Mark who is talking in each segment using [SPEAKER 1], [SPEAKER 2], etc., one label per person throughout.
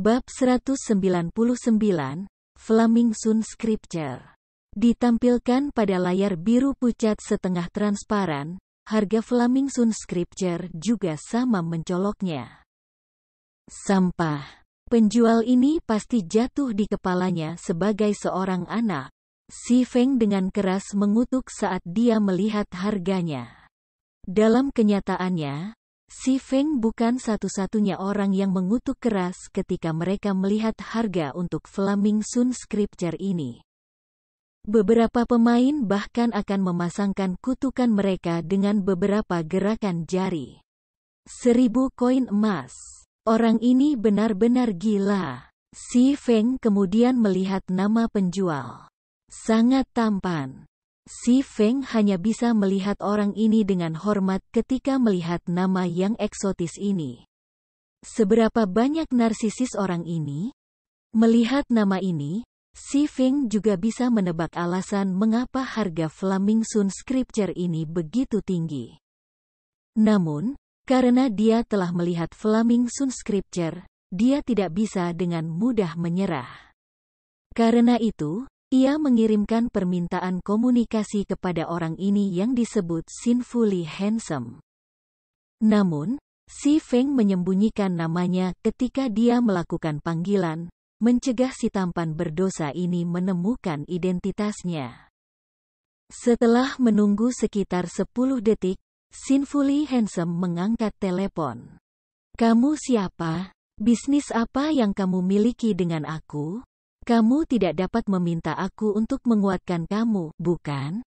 [SPEAKER 1] Bab 199, Flaming Sun Scripture. Ditampilkan pada layar biru pucat setengah transparan, harga Flaming Sun Scripture juga sama mencoloknya. Sampah. Penjual ini pasti jatuh di kepalanya sebagai seorang anak. Si Feng dengan keras mengutuk saat dia melihat harganya. Dalam kenyataannya, Si Feng bukan satu-satunya orang yang mengutuk keras ketika mereka melihat harga untuk Flaming Sun Scripture ini. Beberapa pemain bahkan akan memasangkan kutukan mereka dengan beberapa gerakan jari. 1000 koin emas. Orang ini benar-benar gila. Si Feng kemudian melihat nama penjual. Sangat tampan. Si Feng hanya bisa melihat orang ini dengan hormat ketika melihat nama yang eksotis ini. Seberapa banyak narsisis orang ini? Melihat nama ini, Si Feng juga bisa menebak alasan mengapa harga Flaming Sun Scripture ini begitu tinggi. Namun, karena dia telah melihat Flaming Sun Scripture, dia tidak bisa dengan mudah menyerah. Karena itu, ia mengirimkan permintaan komunikasi kepada orang ini yang disebut Sinfully Handsome. Namun, Si Feng menyembunyikan namanya ketika dia melakukan panggilan, mencegah si tampan berdosa ini menemukan identitasnya. Setelah menunggu sekitar 10 detik, Sinfully Handsome mengangkat telepon. "Kamu siapa? Bisnis apa yang kamu miliki dengan aku? Kamu tidak dapat meminta aku untuk menguatkan kamu, bukan?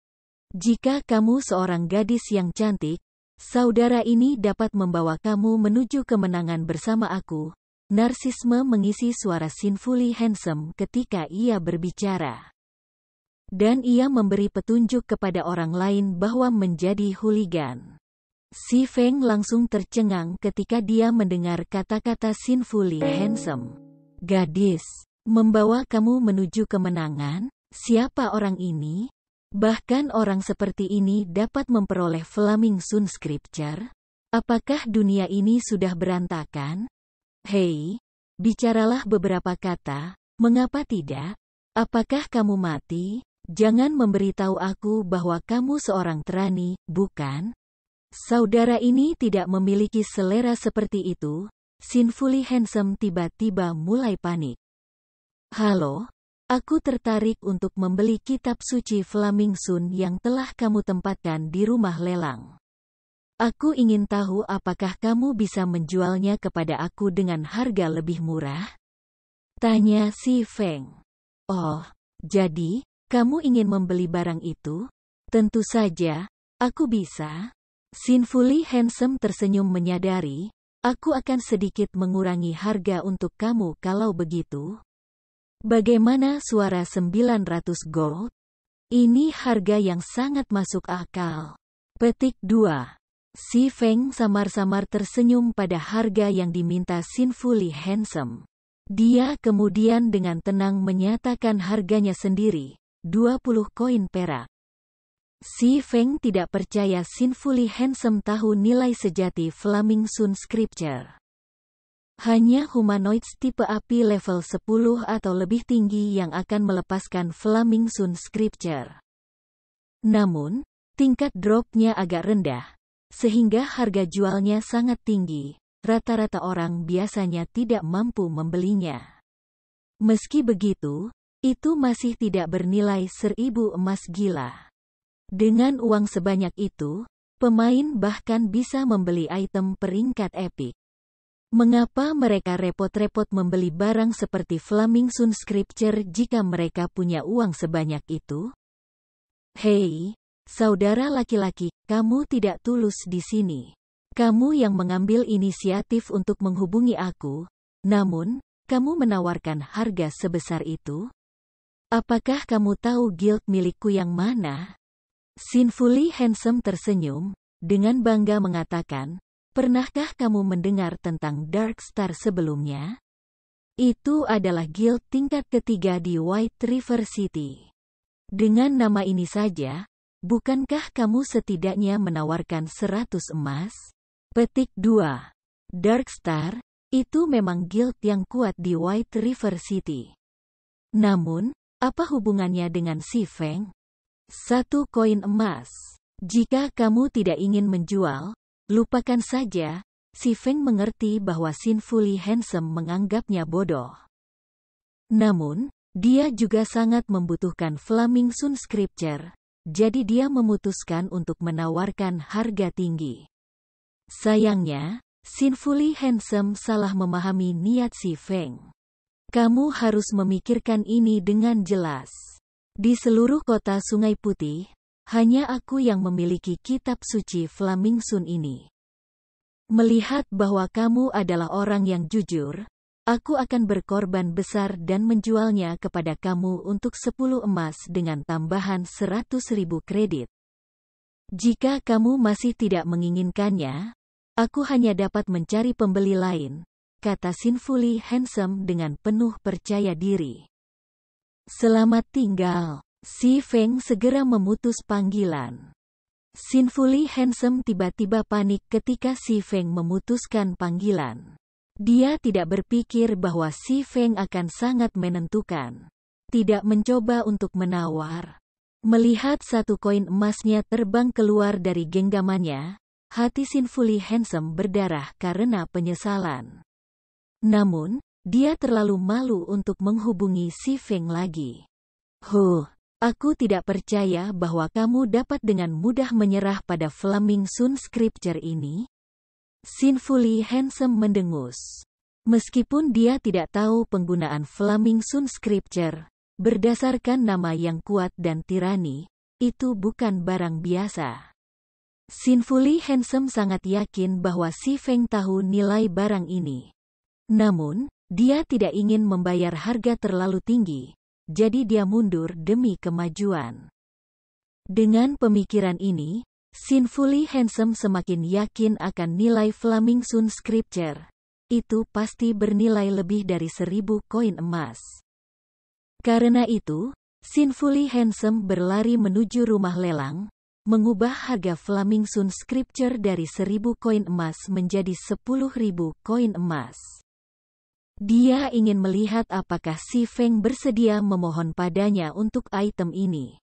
[SPEAKER 1] Jika kamu seorang gadis yang cantik, saudara ini dapat membawa kamu menuju kemenangan bersama aku." Narsisme mengisi suara Sinfully Handsome ketika ia berbicara. Dan ia memberi petunjuk kepada orang lain bahwa menjadi hooligan. Si Feng langsung tercengang ketika dia mendengar kata-kata Sinfully Handsome. "Gadis. Membawa kamu menuju kemenangan? Siapa orang ini? Bahkan orang seperti ini dapat memperoleh Flaming Sun Scripture? Apakah dunia ini sudah berantakan? Hei, bicaralah beberapa kata, mengapa tidak? Apakah kamu mati? Jangan memberitahu aku bahwa kamu seorang terani, bukan?" Saudara ini tidak memiliki selera seperti itu. Sinfully Handsome tiba-tiba mulai panik. "Halo, aku tertarik untuk membeli kitab suci Flaming Sun yang telah kamu tempatkan di rumah lelang. Aku ingin tahu apakah kamu bisa menjualnya kepada aku dengan harga lebih murah?" tanya Si Feng. "Oh, jadi, kamu ingin membeli barang itu? Tentu saja, aku bisa." Sinfully Handsome tersenyum menyadari, "Aku akan sedikit mengurangi harga untuk kamu kalau begitu." "Bagaimana suara 900 gold? Ini harga yang sangat masuk akal." Petik 2. Si Feng samar-samar tersenyum pada harga yang diminta Sinfully Handsome. Dia kemudian dengan tenang menyatakan harganya sendiri, 20 koin perak. Si Feng tidak percaya Sinfully Handsome tahu nilai sejati Flaming Sun Scripture. Hanya humanoids tipe api level 10 atau lebih tinggi yang akan melepaskan Flaming Sun Scripture. Namun, tingkat drop-nya agak rendah, sehingga harga jualnya sangat tinggi. Rata-rata orang biasanya tidak mampu membelinya. Meski begitu, itu masih tidak bernilai 1000 emas gila. Dengan uang sebanyak itu, pemain bahkan bisa membeli item peringkat epik. Mengapa mereka repot-repot membeli barang seperti Flaming Sun Scripture jika mereka punya uang sebanyak itu? "Hei, saudara laki-laki, kamu tidak tulus di sini. Kamu yang mengambil inisiatif untuk menghubungi aku, namun, kamu menawarkan harga sebesar itu? Apakah kamu tahu guild milikku yang mana?" Sinfully Handsome tersenyum, dengan bangga mengatakan, "Pernahkah kamu mendengar tentang Dark Star sebelumnya? Itu adalah guild tingkat ketiga di White River City. Dengan nama ini saja, bukankah kamu setidaknya menawarkan 100 emas? Petik 2. Dark Star, Itu memang guild yang kuat di White River City. Namun, apa hubungannya dengan si Feng? 1 koin emas. Jika kamu tidak ingin menjual, lupakan saja. Si Feng mengerti bahwa Sinfully Handsome menganggapnya bodoh. Namun, dia juga sangat membutuhkan Flaming Sun Scripture, jadi dia memutuskan untuk menawarkan harga tinggi. Sayangnya, Sinfully Handsome salah memahami niat si Feng. Kamu harus memikirkan ini dengan jelas. Di seluruh kota Sungai Putih, hanya aku yang memiliki kitab suci Flaming Sun ini. Melihat bahwa kamu adalah orang yang jujur, aku akan berkorban besar dan menjualnya kepada kamu untuk 10 emas dengan tambahan 100.000 kredit. Jika kamu masih tidak menginginkannya, aku hanya dapat mencari pembeli lain, kata Sinfully Handsome dengan penuh percaya diri. Selamat tinggal. Si Feng segera memutus panggilan. Sinfully Handsome tiba-tiba panik ketika si Feng memutuskan panggilan. Dia tidak berpikir bahwa si Feng akan sangat menentukan. Tidak mencoba untuk menawar. Melihat 1 koin emasnya terbang keluar dari genggamannya, hati Sinfully Handsome berdarah karena penyesalan. Namun, dia terlalu malu untuk menghubungi si Feng lagi. Aku tidak percaya bahwa kamu dapat dengan mudah menyerah pada Flaming Sun Scripture ini. Sinfully Handsome mendengus. Meskipun dia tidak tahu penggunaan Flaming Sun Scripture, berdasarkan nama yang kuat dan tirani, itu bukan barang biasa. Sinfully Handsome sangat yakin bahwa si Feng tahu nilai barang ini. Namun, dia tidak ingin membayar harga terlalu tinggi, jadi dia mundur demi kemajuan. Dengan pemikiran ini, Sinfully Handsome semakin yakin akan nilai Flaming Sun Scripture. Itu pasti bernilai lebih dari 1000 koin emas. Karena itu, Sinfully Handsome berlari menuju rumah lelang, mengubah harga Flaming Sun Scripture dari 1000 koin emas menjadi 10.000 koin emas. Dia ingin melihat apakah si Feng bersedia memohon padanya untuk item ini.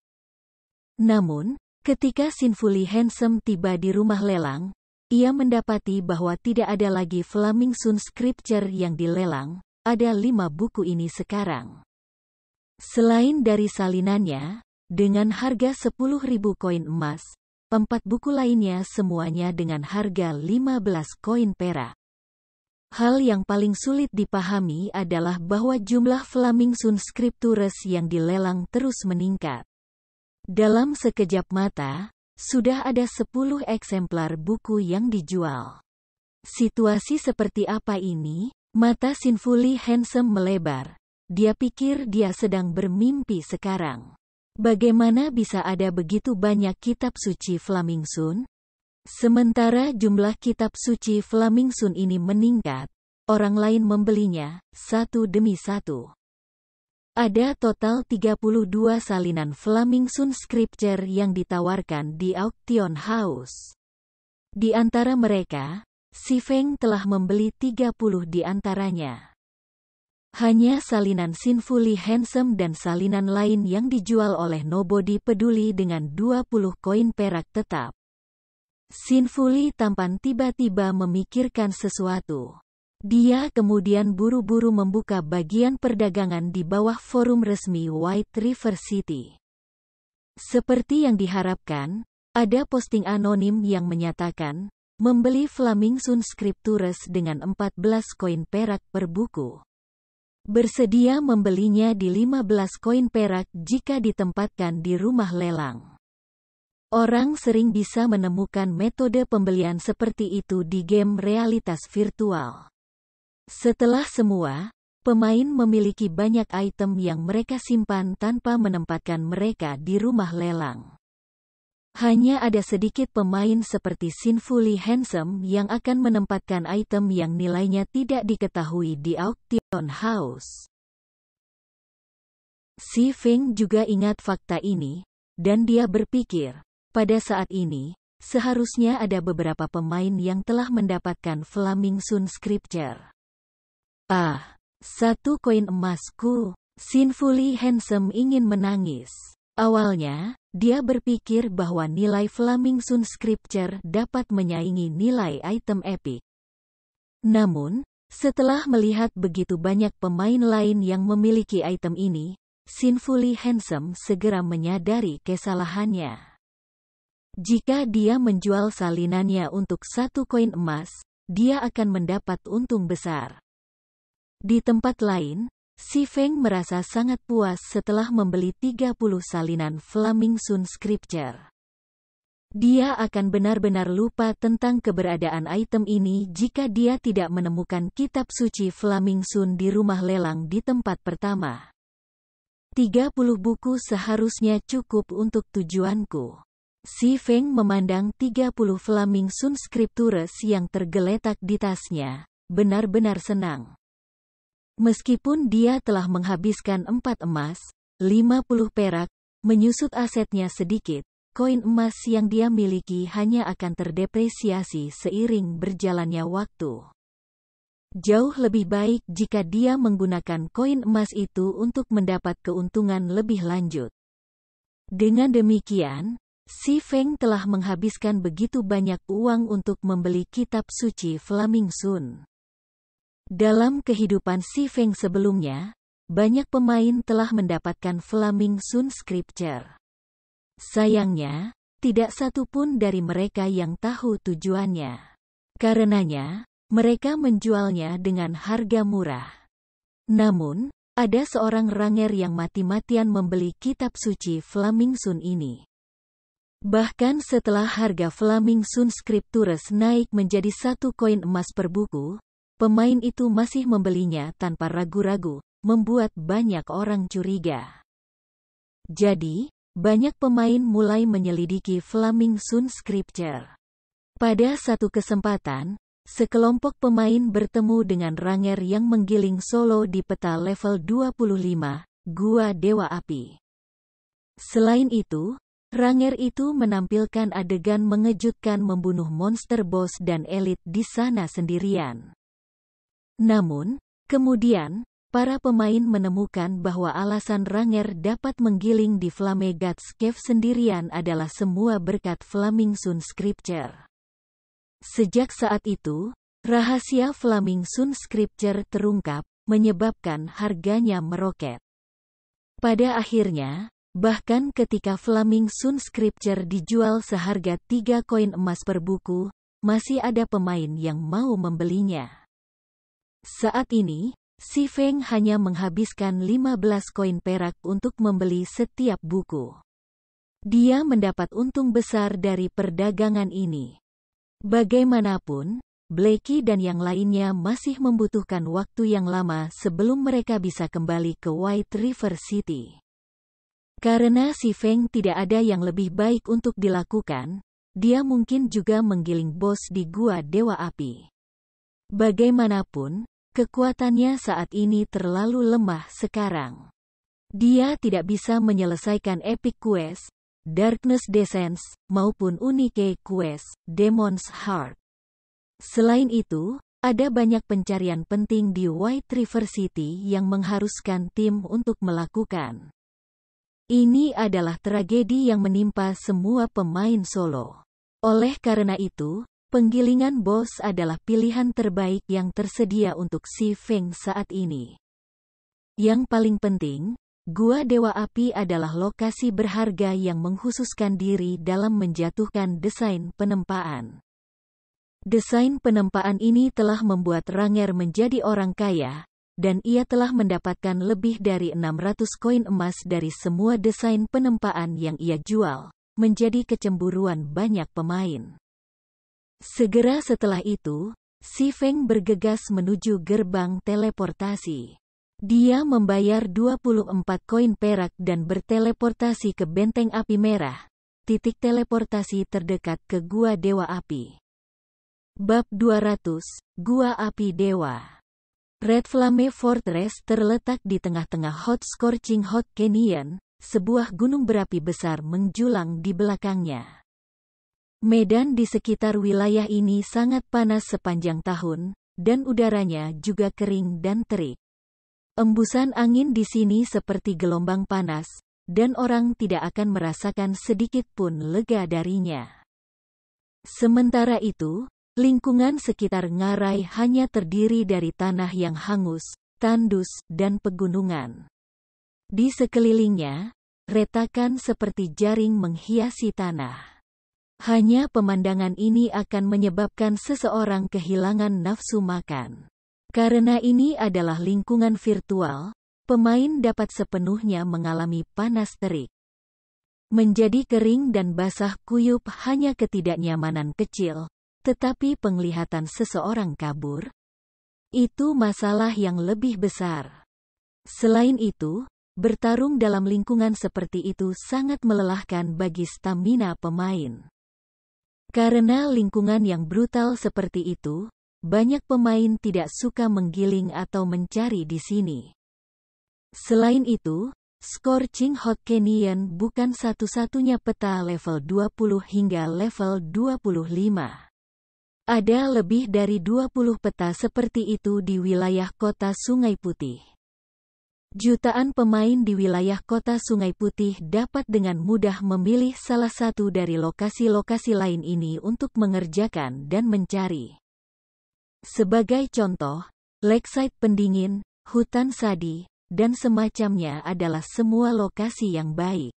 [SPEAKER 1] Namun, ketika Sinfully Handsome tiba di rumah lelang, ia mendapati bahwa tidak ada lagi Flaming Sun Scripture yang dilelang, ada 5 buku ini sekarang. Selain dari salinannya, dengan harga 10.000 koin emas, 4 buku lainnya semuanya dengan harga 15 koin perak. Hal yang paling sulit dipahami adalah bahwa jumlah Flaming Sun Scriptures yang dilelang terus meningkat. Dalam sekejap mata, sudah ada 10 eksemplar buku yang dijual. Situasi seperti apa ini? Mata Sinfully Handsome melebar. Dia pikir dia sedang bermimpi sekarang. Bagaimana bisa ada begitu banyak kitab suci Flaming Sun? Sementara jumlah kitab suci Flaming Sun ini meningkat, orang lain membelinya, satu demi satu. Ada total 32 salinan Flaming Sun Scripture yang ditawarkan di auction house. Di antara mereka, si Feng telah membeli 30 di antaranya. Hanya salinan Sinfully Handsome dan salinan lain yang dijual oleh Nobody peduli dengan 20 koin perak tetap. Sinfully tampan tiba-tiba memikirkan sesuatu. Dia kemudian buru-buru membuka bagian perdagangan di bawah forum resmi White River City. Seperti yang diharapkan, ada posting anonim yang menyatakan, membeli Flaming Sun Scriptures dengan 14 koin perak per buku. Bersedia membelinya di 15 koin perak jika ditempatkan di rumah lelang. Orang sering bisa menemukan metode pembelian seperti itu di game realitas virtual. Setelah semua, pemain memiliki banyak item yang mereka simpan tanpa menempatkan mereka di rumah lelang. Hanya ada sedikit pemain seperti Sinfully Handsome yang akan menempatkan item yang nilainya tidak diketahui di auction house. Si Feng juga ingat fakta ini, dan dia berpikir, pada saat ini, seharusnya ada beberapa pemain yang telah mendapatkan Flaming Sun Scripture. Ah, 1 koin emasku. Sinfully Handsome ingin menangis. Awalnya, dia berpikir bahwa nilai Flaming Sun Scripture dapat menyaingi nilai item epic. Namun, setelah melihat begitu banyak pemain lain yang memiliki item ini, Sinfully Handsome segera menyadari kesalahannya. Jika dia menjual salinannya untuk 1 koin emas, dia akan mendapat untung besar. Di tempat lain, Si Feng merasa sangat puas setelah membeli 30 salinan Flaming Sun Scripture. Dia akan benar-benar lupa tentang keberadaan item ini jika dia tidak menemukan kitab suci Flaming Sun di rumah lelang di tempat pertama. 30 buku seharusnya cukup untuk tujuanku. Si Feng memandang 30 Flaming Sun Scriptures yang tergeletak di tasnya, benar-benar senang. Meskipun dia telah menghabiskan 4 emas, 50 perak, menyusut asetnya sedikit, koin emas yang dia miliki hanya akan terdepresiasi seiring berjalannya waktu. Jauh lebih baik jika dia menggunakan koin emas itu untuk mendapat keuntungan lebih lanjut. Dengan demikian, Si Feng telah menghabiskan begitu banyak uang untuk membeli kitab suci Flaming Sun. Dalam kehidupan Si Feng sebelumnya, banyak pemain telah mendapatkan Flaming Sun Scripture. Sayangnya, tidak satu pun dari mereka yang tahu tujuannya. Karenanya, mereka menjualnya dengan harga murah. Namun, ada seorang ranger yang mati-matian membeli kitab suci Flaming Sun ini. Bahkan setelah harga Flaming Sun Scriptures naik menjadi 1 koin emas per buku, pemain itu masih membelinya tanpa ragu-ragu, membuat banyak orang curiga. Jadi, banyak pemain mulai menyelidiki Flaming Sun Scripture. Pada satu kesempatan, sekelompok pemain bertemu dengan ranger yang menggiling solo di peta level 25, Gua Dewa Api. Selain itu, ranger itu menampilkan adegan mengejutkan membunuh monster boss dan elit di sana sendirian. Namun, kemudian, para pemain menemukan bahwa alasan ranger dapat menggiling di Flame God's Cave sendirian adalah semua berkat Flaming Sun Scripture. Sejak saat itu, rahasia Flaming Sun Scripture terungkap, menyebabkan harganya meroket. Pada akhirnya, bahkan ketika Flaming Sun Scripture dijual seharga 3 koin emas per buku, masih ada pemain yang mau membelinya. Saat ini, Si Feng hanya menghabiskan 15 koin perak untuk membeli setiap buku. Dia mendapat untung besar dari perdagangan ini. Bagaimanapun, Blackie dan yang lainnya masih membutuhkan waktu yang lama sebelum mereka bisa kembali ke White River City. Karena Si Feng tidak ada yang lebih baik untuk dilakukan, dia mungkin juga menggiling bos di Gua Dewa Api. Bagaimanapun, kekuatannya saat ini terlalu lemah sekarang. Dia tidak bisa menyelesaikan Epic Quest, Darkness Descents, maupun Unique Quest, Demon's Heart. Selain itu, ada banyak pencarian penting di White River City yang mengharuskan tim untuk melakukan. Ini adalah tragedi yang menimpa semua pemain solo. Oleh karena itu, penggilingan bos adalah pilihan terbaik yang tersedia untuk Si Feng saat ini. Yang paling penting, Gua Dewa Api adalah lokasi berharga yang mengkhususkan diri dalam menjatuhkan desain penempaan. Desain penempaan ini telah membuat ranger menjadi orang kaya, dan ia telah mendapatkan lebih dari 600 koin emas dari semua desain penempaan yang ia jual, menjadi kecemburuan banyak pemain. Segera setelah itu, Si Feng bergegas menuju gerbang teleportasi. Dia membayar 24 koin perak dan berteleportasi ke Benteng Api Merah, titik teleportasi terdekat ke Gua Dewa Api. Bab 200, Gua Api Dewa. Red Flame Fortress terletak di tengah-tengah Hot Scorching Hot Canyon, sebuah gunung berapi besar menjulang di belakangnya. Medan di sekitar wilayah ini sangat panas sepanjang tahun, dan udaranya juga kering dan terik. Embusan angin di sini seperti gelombang panas, dan orang tidak akan merasakan sedikit pun lega darinya. Sementara itu, lingkungan sekitar ngarai hanya terdiri dari tanah yang hangus, tandus, dan pegunungan. Di sekelilingnya, retakan seperti jaring menghiasi tanah. Hanya pemandangan ini akan menyebabkan seseorang kehilangan nafsu makan. Karena ini adalah lingkungan virtual, pemain dapat sepenuhnya mengalami panas terik. Menjadi kering dan basah kuyup hanya ketidaknyamanan kecil, tetapi penglihatan seseorang kabur, itu masalah yang lebih besar. Selain itu, bertarung dalam lingkungan seperti itu sangat melelahkan bagi stamina pemain. Karena lingkungan yang brutal seperti itu, banyak pemain tidak suka menggiling atau mencari di sini. Selain itu, Scorching Hot Canyon bukan satu-satunya peta level 20 hingga level 25. Ada lebih dari 20 peta seperti itu di wilayah kota Sungai Putih. Jutaan pemain di wilayah kota Sungai Putih dapat dengan mudah memilih salah satu dari lokasi-lokasi lain ini untuk mengerjakan dan mencari. Sebagai contoh, Lakeside pendingin, hutan sadi, dan semacamnya adalah semua lokasi yang baik.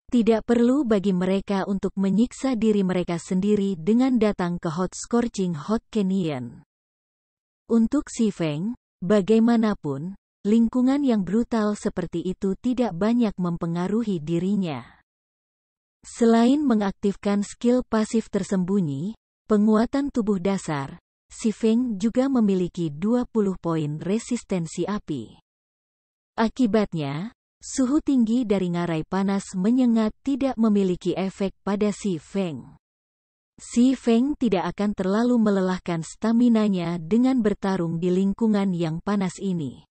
[SPEAKER 1] Tidak perlu bagi mereka untuk menyiksa diri mereka sendiri dengan datang ke Scorching Hot Canyon. Untuk Si Feng, bagaimanapun, lingkungan yang brutal seperti itu tidak banyak mempengaruhi dirinya. Selain mengaktifkan skill pasif tersembunyi, penguatan tubuh dasar, Si Feng juga memiliki 20 poin resistensi api. Akibatnya, suhu tinggi dari ngarai panas menyengat tidak memiliki efek pada Si Feng. Si Feng tidak akan terlalu melelahkan staminanya dengan bertarung di lingkungan yang panas ini.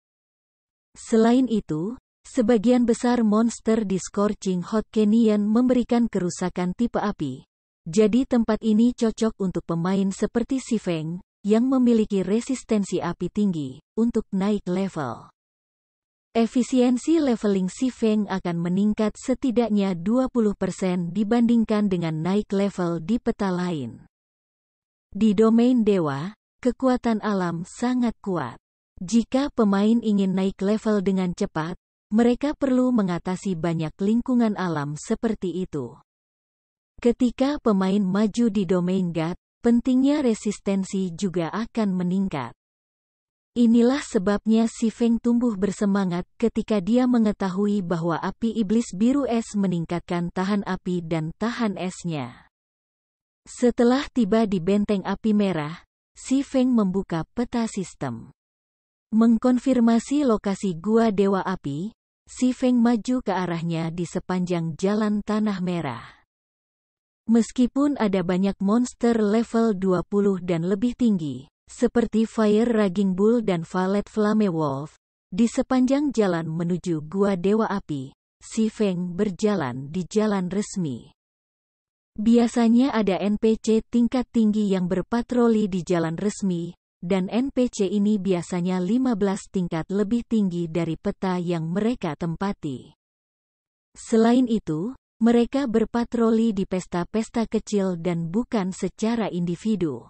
[SPEAKER 1] Selain itu, sebagian besar monster di Scorching Hot Canyon memberikan kerusakan tipe api. Jadi tempat ini cocok untuk pemain seperti Si Feng, yang memiliki resistensi api tinggi, untuk naik level. Efisiensi leveling Si Feng akan meningkat setidaknya 20% dibandingkan dengan naik level di peta lain. Di domain dewa, kekuatan alam sangat kuat. Jika pemain ingin naik level dengan cepat, mereka perlu mengatasi banyak lingkungan alam seperti itu. Ketika pemain maju di domain God, pentingnya resistensi juga akan meningkat. Inilah sebabnya Si Feng tumbuh bersemangat ketika dia mengetahui bahwa api iblis biru es meningkatkan tahan api dan tahan esnya. Setelah tiba di benteng api merah, Si Feng membuka peta sistem. Mengkonfirmasi lokasi Gua Dewa Api, Si Feng maju ke arahnya di sepanjang jalan tanah merah. Meskipun ada banyak monster level 20 dan lebih tinggi, seperti Fire Raging Bull dan Valet Flame Wolf, di sepanjang jalan menuju Gua Dewa Api, Si Feng berjalan di jalan resmi. Biasanya ada NPC tingkat tinggi yang berpatroli di jalan resmi, dan NPC ini biasanya 15 tingkat lebih tinggi dari peta yang mereka tempati. Selain itu, mereka berpatroli di pesta-pesta kecil dan bukan secara individu.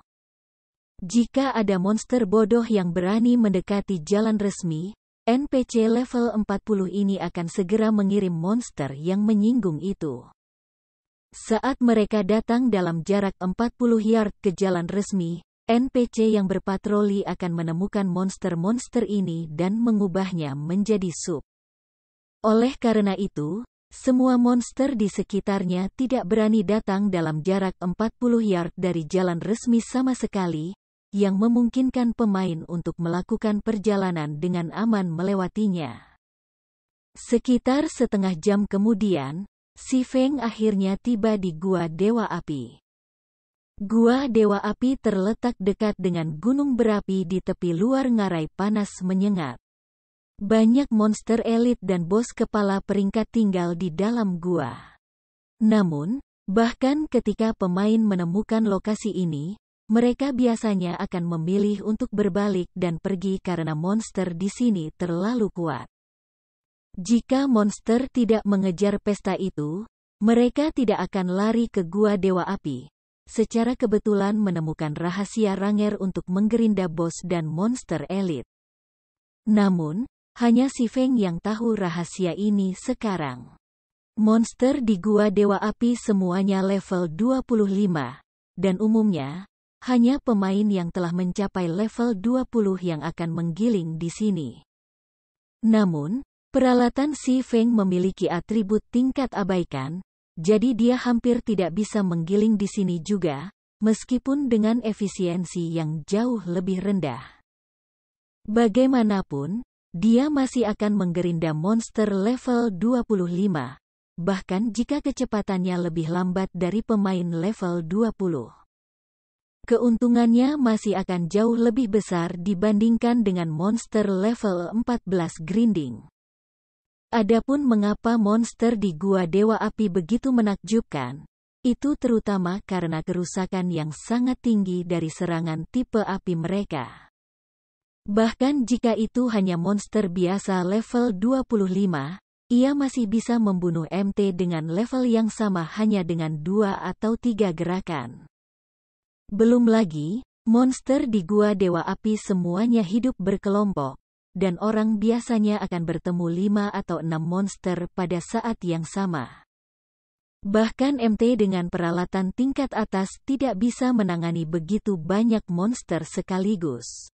[SPEAKER 1] Jika ada monster bodoh yang berani mendekati jalan resmi, NPC level 40 ini akan segera mengirim monster yang menyinggung itu. Saat mereka datang dalam jarak 40 yard ke jalan resmi, NPC yang berpatroli akan menemukan monster-monster ini dan mengubahnya menjadi sup. Oleh karena itu, semua monster di sekitarnya tidak berani datang dalam jarak 40 yard dari jalan resmi sama sekali, yang memungkinkan pemain untuk melakukan perjalanan dengan aman melewatinya. Sekitar setengah jam kemudian, Si Feng akhirnya tiba di Gua Dewa Api. Gua Dewa Api terletak dekat dengan gunung berapi di tepi luar ngarai panas menyengat. Banyak monster elit dan bos kepala peringkat tinggal di dalam gua. Namun, bahkan ketika pemain menemukan lokasi ini, mereka biasanya akan memilih untuk berbalik dan pergi karena monster di sini terlalu kuat. Jika monster tidak mengejar pesta itu, mereka tidak akan lari ke Gua Dewa Api. Secara kebetulan menemukan rahasia Ranger untuk menggerinda bos dan monster elit. Namun, hanya si Feng yang tahu rahasia ini sekarang. Monster di Gua Dewa Api semuanya level 25, dan umumnya, hanya pemain yang telah mencapai level 20 yang akan menggiling di sini. Namun, peralatan si Feng memiliki atribut tingkat abaikan, jadi dia hampir tidak bisa menggiling di sini juga, meskipun dengan efisiensi yang jauh lebih rendah. Bagaimanapun, dia masih akan menggerinda monster level 25, bahkan jika kecepatannya lebih lambat dari pemain level 20. Keuntungannya masih akan jauh lebih besar dibandingkan dengan monster level 14 grinding. Adapun mengapa monster di Gua Dewa Api begitu menakjubkan, itu terutama karena kerusakan yang sangat tinggi dari serangan tipe api mereka. Bahkan jika itu hanya monster biasa level 25, ia masih bisa membunuh MT dengan level yang sama hanya dengan 2 atau 3 gerakan. Belum lagi, monster di Gua Dewa Api semuanya hidup berkelompok, dan orang biasanya akan bertemu 5 atau 6 monster pada saat yang sama. Bahkan MT dengan peralatan tingkat atas tidak bisa menangani begitu banyak monster sekaligus.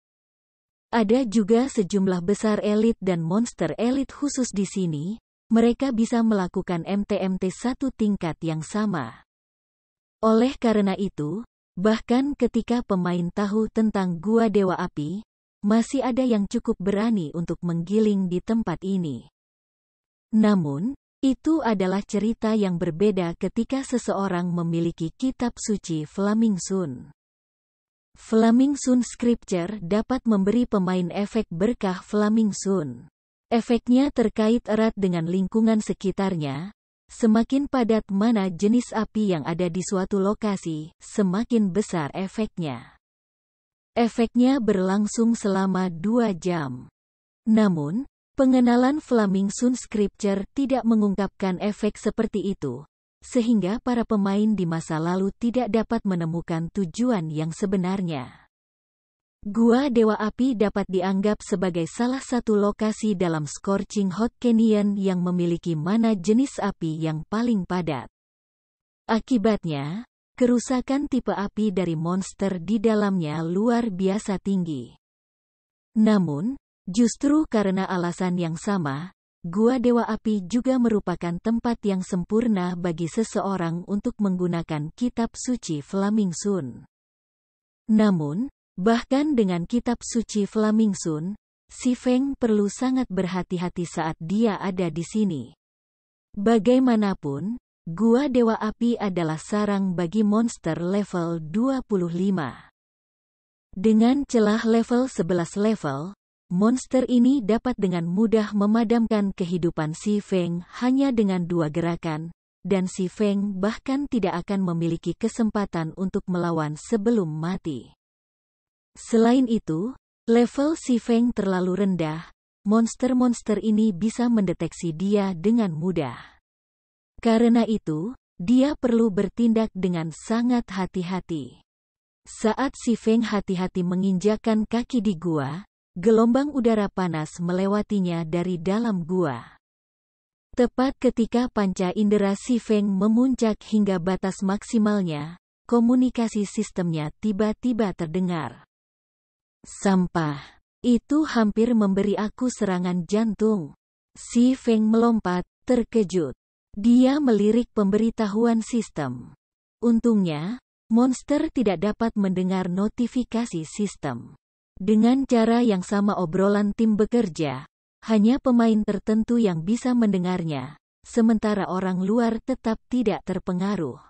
[SPEAKER 1] Ada juga sejumlah besar elit dan monster elit khusus di sini, mereka bisa melakukan MT-MT satu tingkat yang sama. Oleh karena itu, bahkan ketika pemain tahu tentang Gua Dewa Api, masih ada yang cukup berani untuk menggiling di tempat ini. Namun, itu adalah cerita yang berbeda ketika seseorang memiliki kitab suci Flaming Sun. Flaming Sun Scripture dapat memberi pemain efek berkah Flaming Sun. Efeknya terkait erat dengan lingkungan sekitarnya. Semakin padat mana jenis api yang ada di suatu lokasi, semakin besar efeknya. Efeknya berlangsung selama 2 jam. Namun, pengenalan Flaming Sun Scripture tidak mengungkapkan efek seperti itu, sehingga para pemain di masa lalu tidak dapat menemukan tujuan yang sebenarnya. Gua Dewa Api dapat dianggap sebagai salah satu lokasi dalam Scorching Hot Canyon yang memiliki mana jenis api yang paling padat. Akibatnya, kerusakan tipe api dari monster di dalamnya luar biasa tinggi. Namun, justru karena alasan yang sama, Gua Dewa Api juga merupakan tempat yang sempurna bagi seseorang untuk menggunakan kitab suci Flaming Sun. Namun, bahkan dengan kitab suci Flaming Sun, si Feng perlu sangat berhati-hati saat dia ada di sini. Bagaimanapun, Gua Dewa Api adalah sarang bagi monster level 25. Dengan celah level 11 level, monster ini dapat dengan mudah memadamkan kehidupan si Feng hanya dengan 2 gerakan, dan si Feng bahkan tidak akan memiliki kesempatan untuk melawan sebelum mati. Selain itu, level si Feng terlalu rendah, monster-monster ini bisa mendeteksi dia dengan mudah. Karena itu, dia perlu bertindak dengan sangat hati-hati. Saat si Feng hati-hati menginjakkan kaki di gua, gelombang udara panas melewatinya dari dalam gua. Tepat ketika panca indera si Feng memuncak hingga batas maksimalnya, komunikasi sistemnya tiba-tiba terdengar. Sampah. Itu hampir memberi aku serangan jantung. Si Feng melompat, terkejut. Dia melirik pemberitahuan sistem. Untungnya, monster tidak dapat mendengar notifikasi sistem. Dengan cara yang sama obrolan tim bekerja, hanya pemain tertentu yang bisa mendengarnya, sementara orang luar tetap tidak terpengaruh.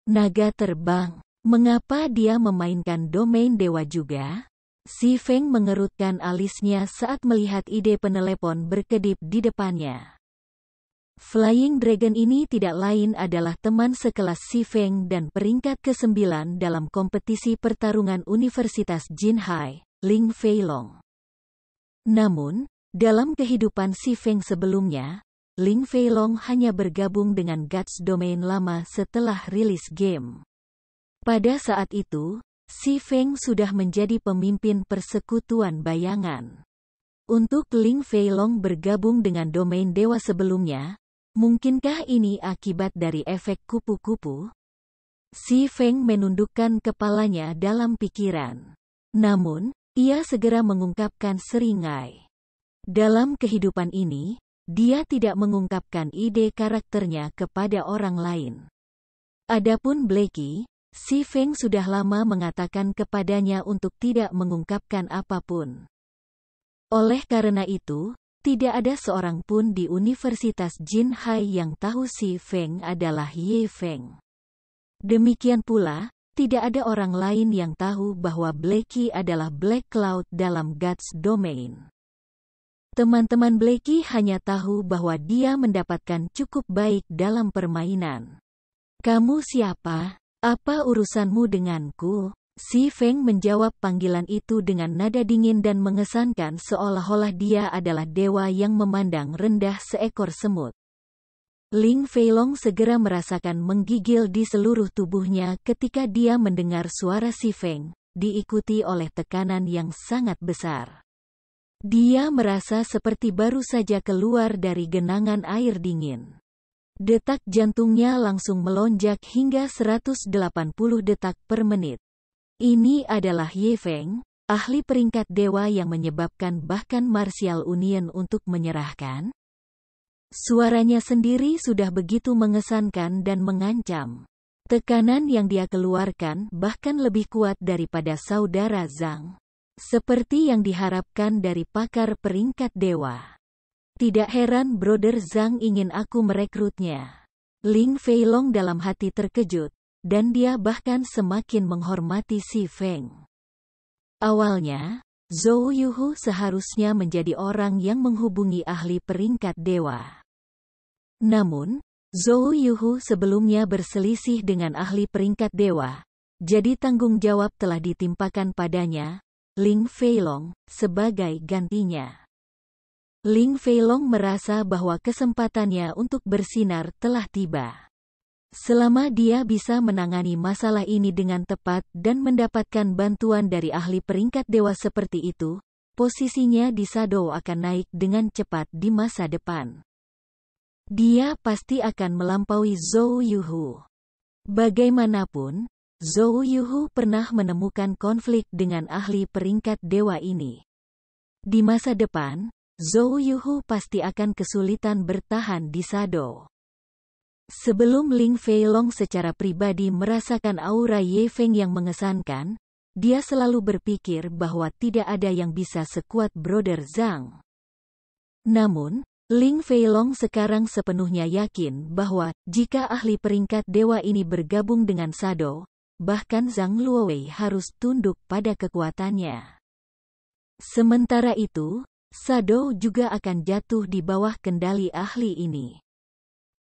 [SPEAKER 1] Naga terbang. Mengapa dia memainkan domain dewa juga? Si Feng mengerutkan alisnya saat melihat ide penelepon berkedip di depannya. Flying Dragon ini tidak lain adalah teman sekelas Si Feng dan peringkat ke-9 dalam kompetisi pertarungan Universitas Jinhai, Ling Feilong. Namun, dalam kehidupan Si Feng sebelumnya, Ling Feilong hanya bergabung dengan Guts Domain lama setelah rilis game. Pada saat itu, Si Feng sudah menjadi pemimpin persekutuan bayangan. Untuk Ling Feilong bergabung dengan domain dewa sebelumnya, mungkinkah ini akibat dari efek kupu-kupu? Si Feng menundukkan kepalanya dalam pikiran. Namun, ia segera mengungkapkan seringai. Dalam kehidupan ini, dia tidak mengungkapkan ide karakternya kepada orang lain. Adapun Blackie, Si Feng sudah lama mengatakan kepadanya untuk tidak mengungkapkan apapun. Oleh karena itu, tidak ada seorang pun di Universitas Jinhai yang tahu Si Feng adalah Ye Feng. Demikian pula, tidak ada orang lain yang tahu bahwa Blackie adalah Black Cloud dalam Guts Domain. Teman-teman Blackie hanya tahu bahwa dia mendapatkan cukup baik dalam permainan. "Kamu siapa? Apa urusanmu denganku?" Si Feng menjawab panggilan itu dengan nada dingin dan mengesankan seolah-olah dia adalah dewa yang memandang rendah seekor semut. Ling Feilong segera merasakan menggigil di seluruh tubuhnya ketika dia mendengar suara Si Feng, diikuti oleh tekanan yang sangat besar. Dia merasa seperti baru saja keluar dari genangan air dingin. Detak jantungnya langsung melonjak hingga 180 detak per menit. Ini adalah Ye Feng, ahli peringkat dewa yang menyebabkan bahkan Martial Union untuk menyerahkan. Suaranya sendiri sudah begitu mengesankan dan mengancam. Tekanan yang dia keluarkan bahkan lebih kuat daripada saudara Zhang. Seperti yang diharapkan dari pakar peringkat dewa. Tidak heran Brother Zhang ingin aku merekrutnya. Ling Feilong dalam hati terkejut. Dan dia bahkan semakin menghormati Si Feng. Awalnya, Zhou Yuhu seharusnya menjadi orang yang menghubungi ahli peringkat dewa. Namun, Zhou Yuhu sebelumnya berselisih dengan ahli peringkat dewa, jadi tanggung jawab telah ditimpakan padanya, Ling Feilong, sebagai gantinya. Ling Feilong merasa bahwa kesempatannya untuk bersinar telah tiba. Selama dia bisa menangani masalah ini dengan tepat dan mendapatkan bantuan dari ahli peringkat dewa seperti itu, posisinya di Shadow akan naik dengan cepat di masa depan. Dia pasti akan melampaui Zhou Yuhu. Bagaimanapun, Zhou Yuhu pernah menemukan konflik dengan ahli peringkat dewa ini. Di masa depan, Zhou Yuhu pasti akan kesulitan bertahan di Shadow. Sebelum Ling Feilong secara pribadi merasakan aura Ye Feng yang mengesankan, dia selalu berpikir bahwa tidak ada yang bisa sekuat Brother Zhang. Namun, Ling Feilong sekarang sepenuhnya yakin bahwa, jika ahli peringkat dewa ini bergabung dengan Shadow, bahkan Zhang Luowei harus tunduk pada kekuatannya. Sementara itu, Shadow juga akan jatuh di bawah kendali ahli ini.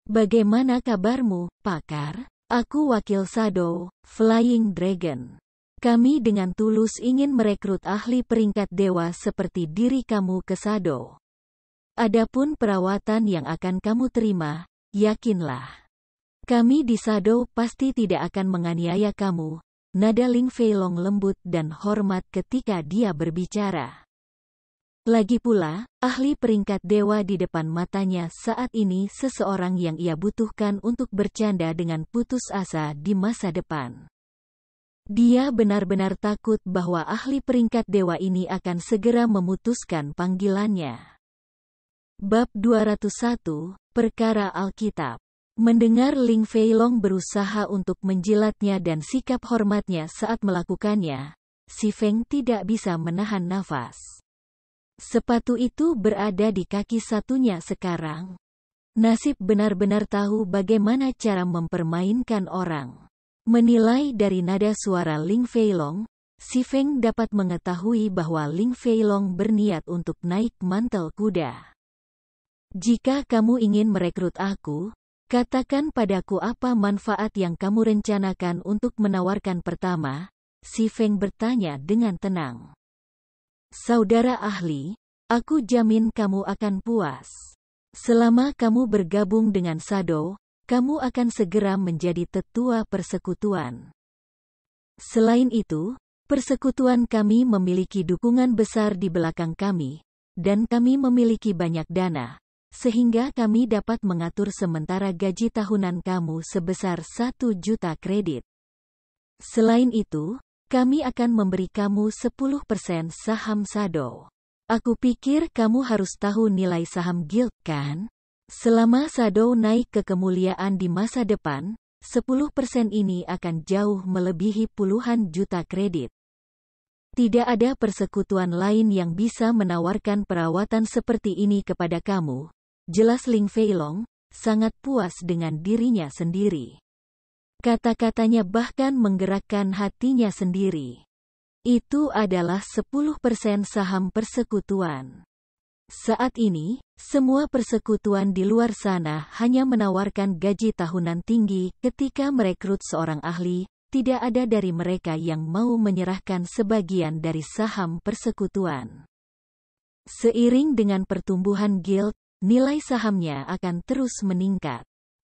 [SPEAKER 1] "Bagaimana kabarmu, pakar? Aku wakil Shadow, Flying Dragon. Kami dengan tulus ingin merekrut ahli peringkat dewa seperti diri kamu ke Shadow. Adapun perawatan yang akan kamu terima, yakinlah. Kami di Shadow pasti tidak akan menganiaya kamu." Nada Ling Feilong lembut dan hormat ketika dia berbicara. Lagi pula, ahli peringkat dewa di depan matanya saat ini seseorang yang ia butuhkan untuk bercanda dengan putus asa di masa depan. Dia benar-benar takut bahwa ahli peringkat dewa ini akan segera memutuskan panggilannya. Bab 201, Perkara Alkitab. Mendengar Ling Feilong berusaha untuk menjilatnya dan sikap hormatnya saat melakukannya, Si Feng tidak bisa menahan nafas. Sepatu itu berada di kaki satunya sekarang. Nasib benar-benar tahu bagaimana cara mempermainkan orang. Menilai dari nada suara Ling Feilong, Si Feng dapat mengetahui bahwa Ling Feilong berniat untuk naik mantel kuda. Jika kamu ingin merekrut aku, katakan padaku apa manfaat yang kamu rencanakan untuk menawarkan pertama, si Feng bertanya dengan tenang. Saudara ahli, aku jamin kamu akan puas. Selama kamu bergabung dengan Shadow, kamu akan segera menjadi tetua persekutuan. Selain itu, persekutuan kami memiliki dukungan besar di belakang kami, dan kami memiliki banyak dana, sehingga kami dapat mengatur sementara gaji tahunan kamu sebesar 1 juta kredit. Selain itu, kami akan memberi kamu 10% saham Shadow. Aku pikir kamu harus tahu nilai saham guild, kan? Selama Shadow naik ke kemuliaan di masa depan, 10% ini akan jauh melebihi puluhan juta kredit. Tidak ada persekutuan lain yang bisa menawarkan perawatan seperti ini kepada kamu. Jelas Ling Feilong sangat puas dengan dirinya sendiri. Kata-katanya bahkan menggerakkan hatinya sendiri. Itu adalah 10% saham persekutuan. Saat ini, semua persekutuan di luar sana hanya menawarkan gaji tahunan tinggi ketika merekrut seorang ahli. Tidak ada dari mereka yang mau menyerahkan sebagian dari saham persekutuan. Seiring dengan pertumbuhan guild, nilai sahamnya akan terus meningkat.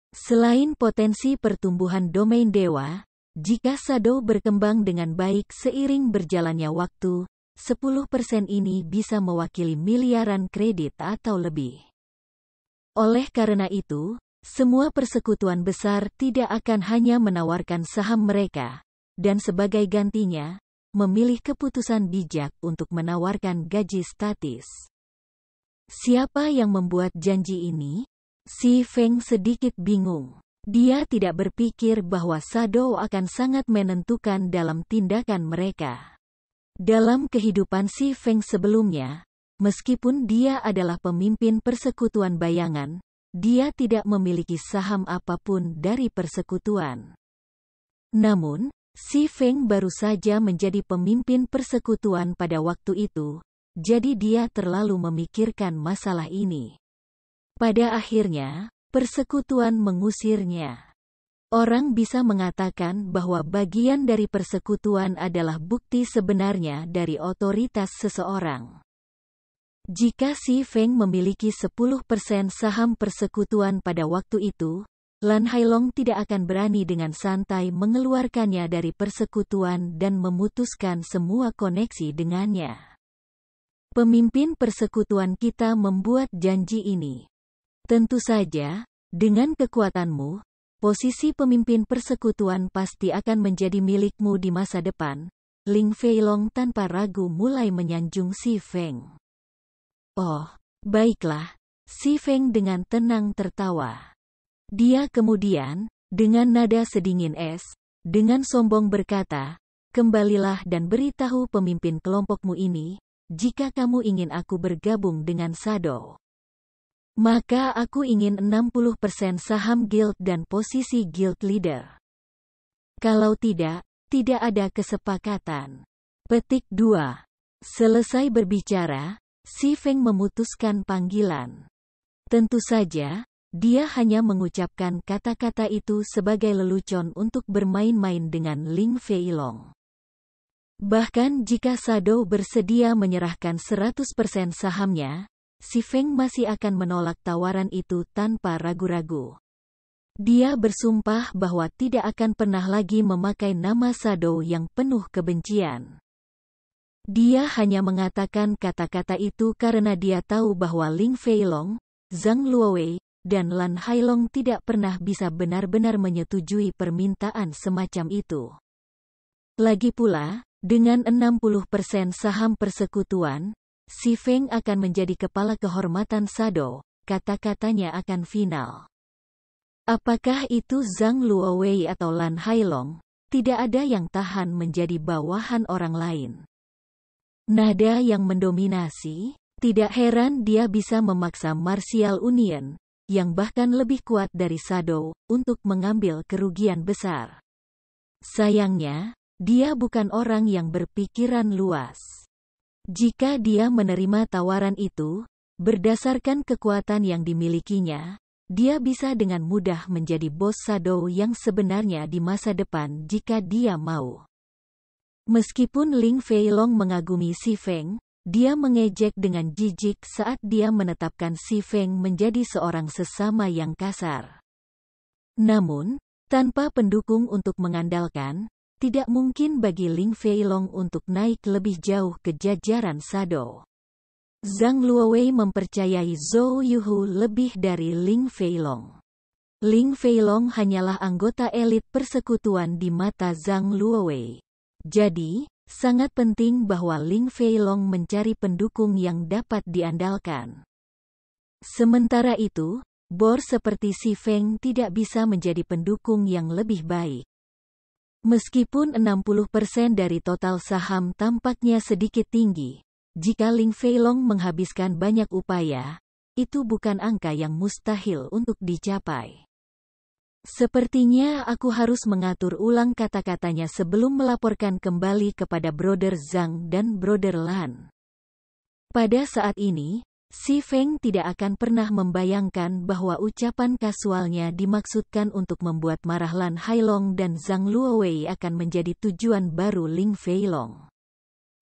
[SPEAKER 1] Selain potensi pertumbuhan domain dewa, jika Shadow berkembang dengan baik seiring berjalannya waktu, 10% ini bisa mewakili miliaran kredit atau lebih. Oleh karena itu, semua persekutuan besar tidak akan hanya menawarkan saham mereka, dan sebagai gantinya, memilih keputusan bijak untuk menawarkan gaji statis. Siapa yang membuat janji ini? Si Feng sedikit bingung. Dia tidak berpikir bahwa Shadow akan sangat menentukan dalam tindakan mereka. Dalam kehidupan si Feng sebelumnya, meskipun dia adalah pemimpin persekutuan bayangan, dia tidak memiliki saham apapun dari persekutuan. Namun, si Feng baru saja menjadi pemimpin persekutuan pada waktu itu, jadi dia terlalu memikirkan masalah ini. Pada akhirnya, persekutuan mengusirnya. Orang bisa mengatakan bahwa bagian dari persekutuan adalah bukti sebenarnya dari otoritas seseorang. Jika si Feng memiliki 10% saham persekutuan pada waktu itu, Lan Hailong tidak akan berani dengan santai mengeluarkannya dari persekutuan dan memutuskan semua koneksi dengannya. Pemimpin persekutuan kita membuat janji ini. Tentu saja, dengan kekuatanmu, posisi pemimpin persekutuan pasti akan menjadi milikmu di masa depan. Ling Feilong tanpa ragu mulai menyanjung si Feng. Oh, baiklah, si Feng dengan tenang tertawa. Dia kemudian, dengan nada sedingin es, dengan sombong berkata, kembalilah dan beritahu pemimpin kelompokmu ini, jika kamu ingin aku bergabung dengan Shadow. Maka aku ingin 60% saham guild dan posisi guild leader. Kalau tidak, tidak ada kesepakatan. Petik 2. Selesai berbicara, si Feng memutuskan panggilan. Tentu saja, dia hanya mengucapkan kata-kata itu sebagai lelucon untuk bermain-main dengan Ling Feilong. Bahkan jika Shadow bersedia menyerahkan 100% sahamnya, si Feng masih akan menolak tawaran itu tanpa ragu-ragu. Dia bersumpah bahwa tidak akan pernah lagi memakai nama Shadow yang penuh kebencian. Dia hanya mengatakan kata-kata itu karena dia tahu bahwa Ling Feilong, Zhang Luowei, dan Lan Hailong tidak pernah bisa benar-benar menyetujui permintaan semacam itu. Lagi pula, dengan 60% saham persekutuan, si Feng akan menjadi kepala kehormatan Shadow, kata-katanya akan final. Apakah itu Zhang Luowei atau Lan Hailong, tidak ada yang tahan menjadi bawahan orang lain. Nada yang mendominasi, tidak heran dia bisa memaksa Martial Union, yang bahkan lebih kuat dari Shadow, untuk mengambil kerugian besar. Sayangnya, dia bukan orang yang berpikiran luas. Jika dia menerima tawaran itu, Berdasarkan kekuatan yang dimilikinya, dia bisa dengan mudah menjadi bos Shadow yang sebenarnya di masa depan jika dia mau. Meskipun Ling Feilong mengagumi Si Feng, dia mengejek dengan jijik saat dia menetapkan Si Feng menjadi seorang sesama yang kasar. Namun, tanpa pendukung untuk mengandalkan, tidak mungkin bagi Ling Feilong untuk naik lebih jauh ke jajaran Shadow. Zhang Luowei mempercayai Zhou Yuhu lebih dari Ling Feilong. Ling Feilong hanyalah anggota elit persekutuan di mata Zhang Luowei. Jadi, sangat penting bahwa Ling Feilong mencari pendukung yang dapat diandalkan. Sementara itu, Bor seperti Si Feng tidak bisa menjadi pendukung yang lebih baik. Meskipun 60% dari total saham tampaknya sedikit tinggi, jika Ling Feilong menghabiskan banyak upaya, itu bukan angka yang mustahil untuk dicapai. Sepertinya aku harus mengatur ulang kata-katanya sebelum melaporkan kembali kepada Brother Zhang dan Brother Lan. Pada saat ini, Si Feng tidak akan pernah membayangkan bahwa ucapan kasualnya dimaksudkan untuk membuat marah Lan Hailong dan Zhang Luowei akan menjadi tujuan baru Ling Feilong.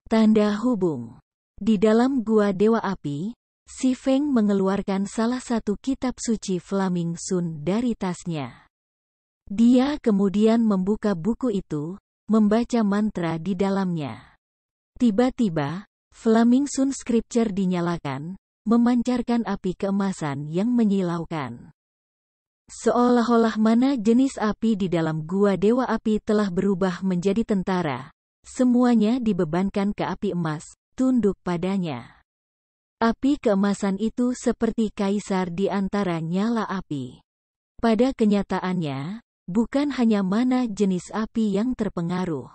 [SPEAKER 1] Tanda hubung. Di dalam Gua Dewa Api, Si Feng mengeluarkan salah satu kitab suci Flaming Sun dari tasnya. Dia kemudian membuka buku itu, membaca mantra di dalamnya. Tiba-tiba, Flaming Sun Scripture dinyalakan, memancarkan api keemasan yang menyilaukan. Seolah-olah mana jenis api di dalam Gua Dewa Api telah berubah menjadi tentara. Semuanya dibebankan ke api emas, tunduk padanya. Api keemasan itu seperti kaisar di antara nyala api. Pada kenyataannya, bukan hanya mana jenis api yang terpengaruh.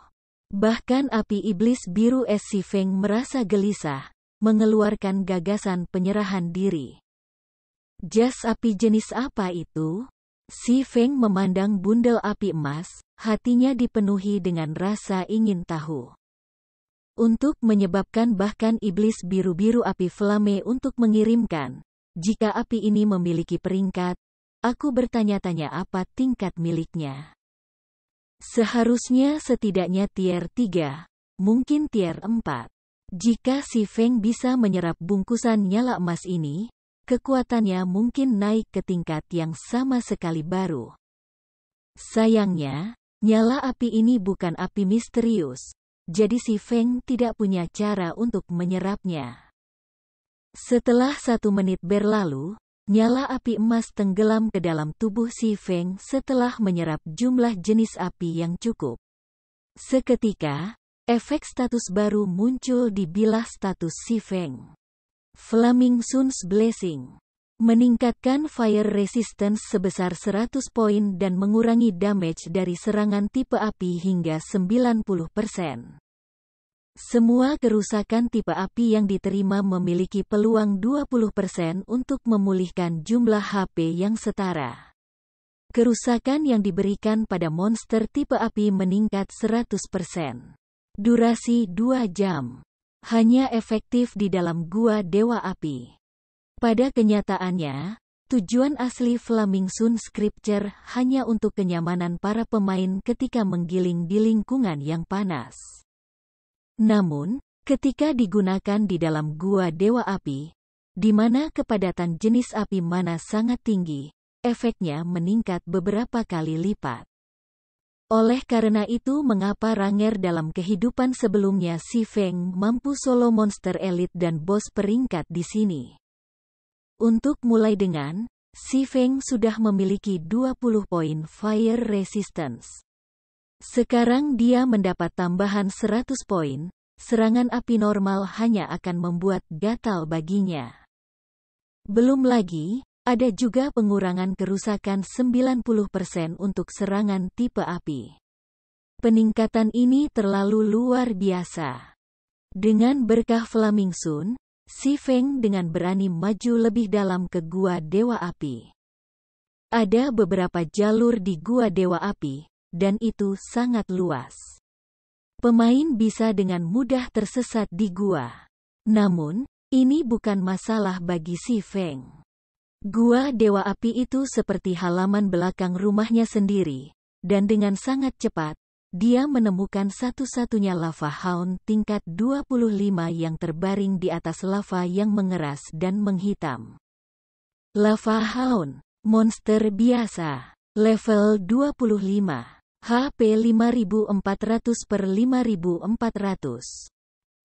[SPEAKER 1] Bahkan api iblis biru es Si Feng merasa gelisah, mengeluarkan gagasan penyerahan diri. Jas api jenis apa itu? Si Feng memandang bundel api emas, hatinya dipenuhi dengan rasa ingin tahu. Untuk menyebabkan bahkan iblis biru-biru api flame untuk mengirimkan, jika api ini memiliki peringkat, aku bertanya-tanya apa tingkat miliknya. Seharusnya setidaknya tier 3, mungkin tier 4. Jika Si Feng bisa menyerap bungkusan nyala emas ini, kekuatannya mungkin naik ke tingkat yang sama sekali baru. Sayangnya, nyala api ini bukan api misterius, jadi Si Feng tidak punya cara untuk menyerapnya. Setelah 1 menit berlalu, nyala api emas tenggelam ke dalam tubuh Si Feng setelah menyerap jumlah jenis api yang cukup. Seketika, efek status baru muncul di bilah status Si Feng. Flaming Sun's Blessing. Meningkatkan fire resistance sebesar 100 poin dan mengurangi damage dari serangan tipe api hingga 90%. Semua kerusakan tipe api yang diterima memiliki peluang 20% untuk memulihkan jumlah HP yang setara. Kerusakan yang diberikan pada monster tipe api meningkat 100%. Durasi 2 jam. Hanya efektif di dalam Gua Dewa Api. Pada kenyataannya, tujuan asli Flaming Sun Scripture hanya untuk kenyamanan para pemain ketika menggiling di lingkungan yang panas. Namun, ketika digunakan di dalam Gua Dewa Api, di mana kepadatan jenis api mana sangat tinggi, efeknya meningkat beberapa kali lipat. Oleh karena itu mengapa Ranger dalam kehidupan sebelumnya Si Feng mampu solo monster elit dan bos peringkat di sini. Untuk mulai dengan, Si Feng sudah memiliki 20 poin fire resistance. Sekarang dia mendapat tambahan 100 poin, serangan api normal hanya akan membuat gatal baginya. Belum lagi, ada juga pengurangan kerusakan 90% untuk serangan tipe api. Peningkatan ini terlalu luar biasa. Dengan berkah Flaming Sun, Si Feng dengan berani maju lebih dalam ke Gua Dewa Api. Ada beberapa jalur di Gua Dewa Api, dan itu sangat luas. Pemain bisa dengan mudah tersesat di gua. Namun, Ini bukan masalah bagi Si Feng. Gua Dewa Api itu seperti halaman belakang rumahnya sendiri, dan dengan sangat cepat, dia menemukan satu-satunya lava hound tingkat 25 yang terbaring di atas lava yang mengeras dan menghitam. Lava hound, monster biasa, level 25, HP 5400/5400.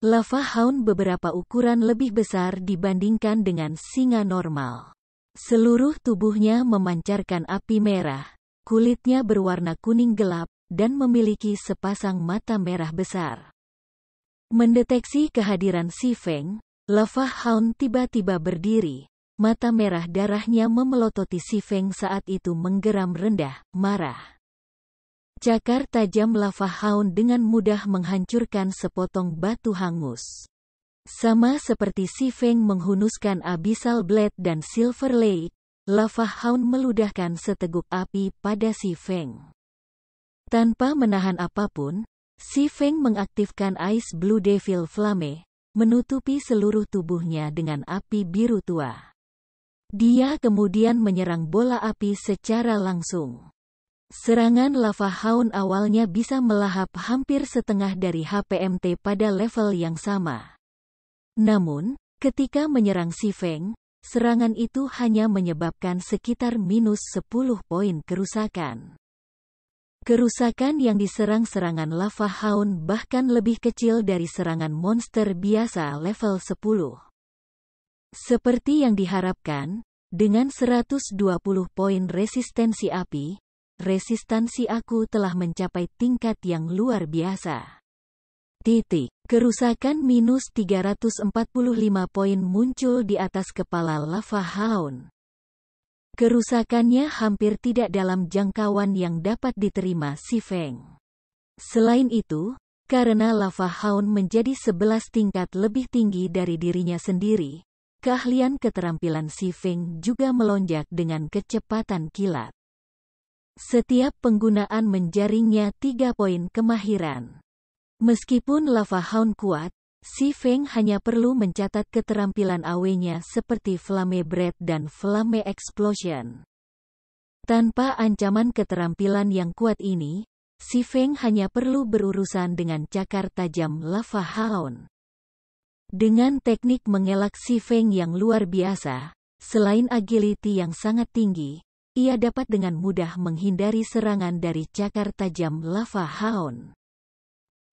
[SPEAKER 1] Lava hound beberapa ukuran lebih besar dibandingkan dengan singa normal. Seluruh tubuhnya memancarkan api merah, kulitnya berwarna kuning gelap, dan memiliki sepasang mata merah besar. Mendeteksi kehadiran Si Feng, Lava Hound tiba-tiba berdiri, mata merah darahnya memelototi Si Feng saat itu menggeram rendah, marah. Cakar tajam Lava Hound dengan mudah menghancurkan sepotong batu hangus. Sama seperti Si Feng menghunuskan Abyssal Blade dan Silver Lake, Lava Hound meludahkan seteguk api pada Si Feng. Tanpa menahan apapun, Si Feng mengaktifkan Ice Blue Devil Flame, menutupi seluruh tubuhnya dengan api biru tua. Dia kemudian menyerang bola api secara langsung. Serangan Lava Hound awalnya bisa melahap hampir setengah dari HPMT pada level yang sama. Namun, ketika menyerang Si Feng, serangan itu hanya menyebabkan sekitar minus 10 poin kerusakan. Kerusakan yang diserang serangan Lava Hound bahkan lebih kecil dari serangan monster biasa level 10. Seperti yang diharapkan, dengan 120 poin resistensi api, resistansi aku telah mencapai tingkat yang luar biasa. Kerusakan minus 345 poin muncul di atas kepala Lava Hound. Kerusakannya hampir tidak dalam jangkauan yang dapat diterima Si Feng. Selain itu, karena Lava Hound menjadi 11 tingkat lebih tinggi dari dirinya sendiri, keahlian keterampilan Si Feng juga melonjak dengan kecepatan kilat. Setiap penggunaan menjaringnya 3 poin kemahiran. Meskipun Lava Hound kuat, Si Feng hanya perlu mencatat keterampilan AW-nya seperti Flame Breath dan Flame Explosion. Tanpa ancaman keterampilan yang kuat ini, Si Feng hanya perlu berurusan dengan cakar tajam Lava Hound. Dengan teknik mengelak Si Feng yang luar biasa, selain agility yang sangat tinggi, ia dapat dengan mudah menghindari serangan dari cakar tajam Lava Hound.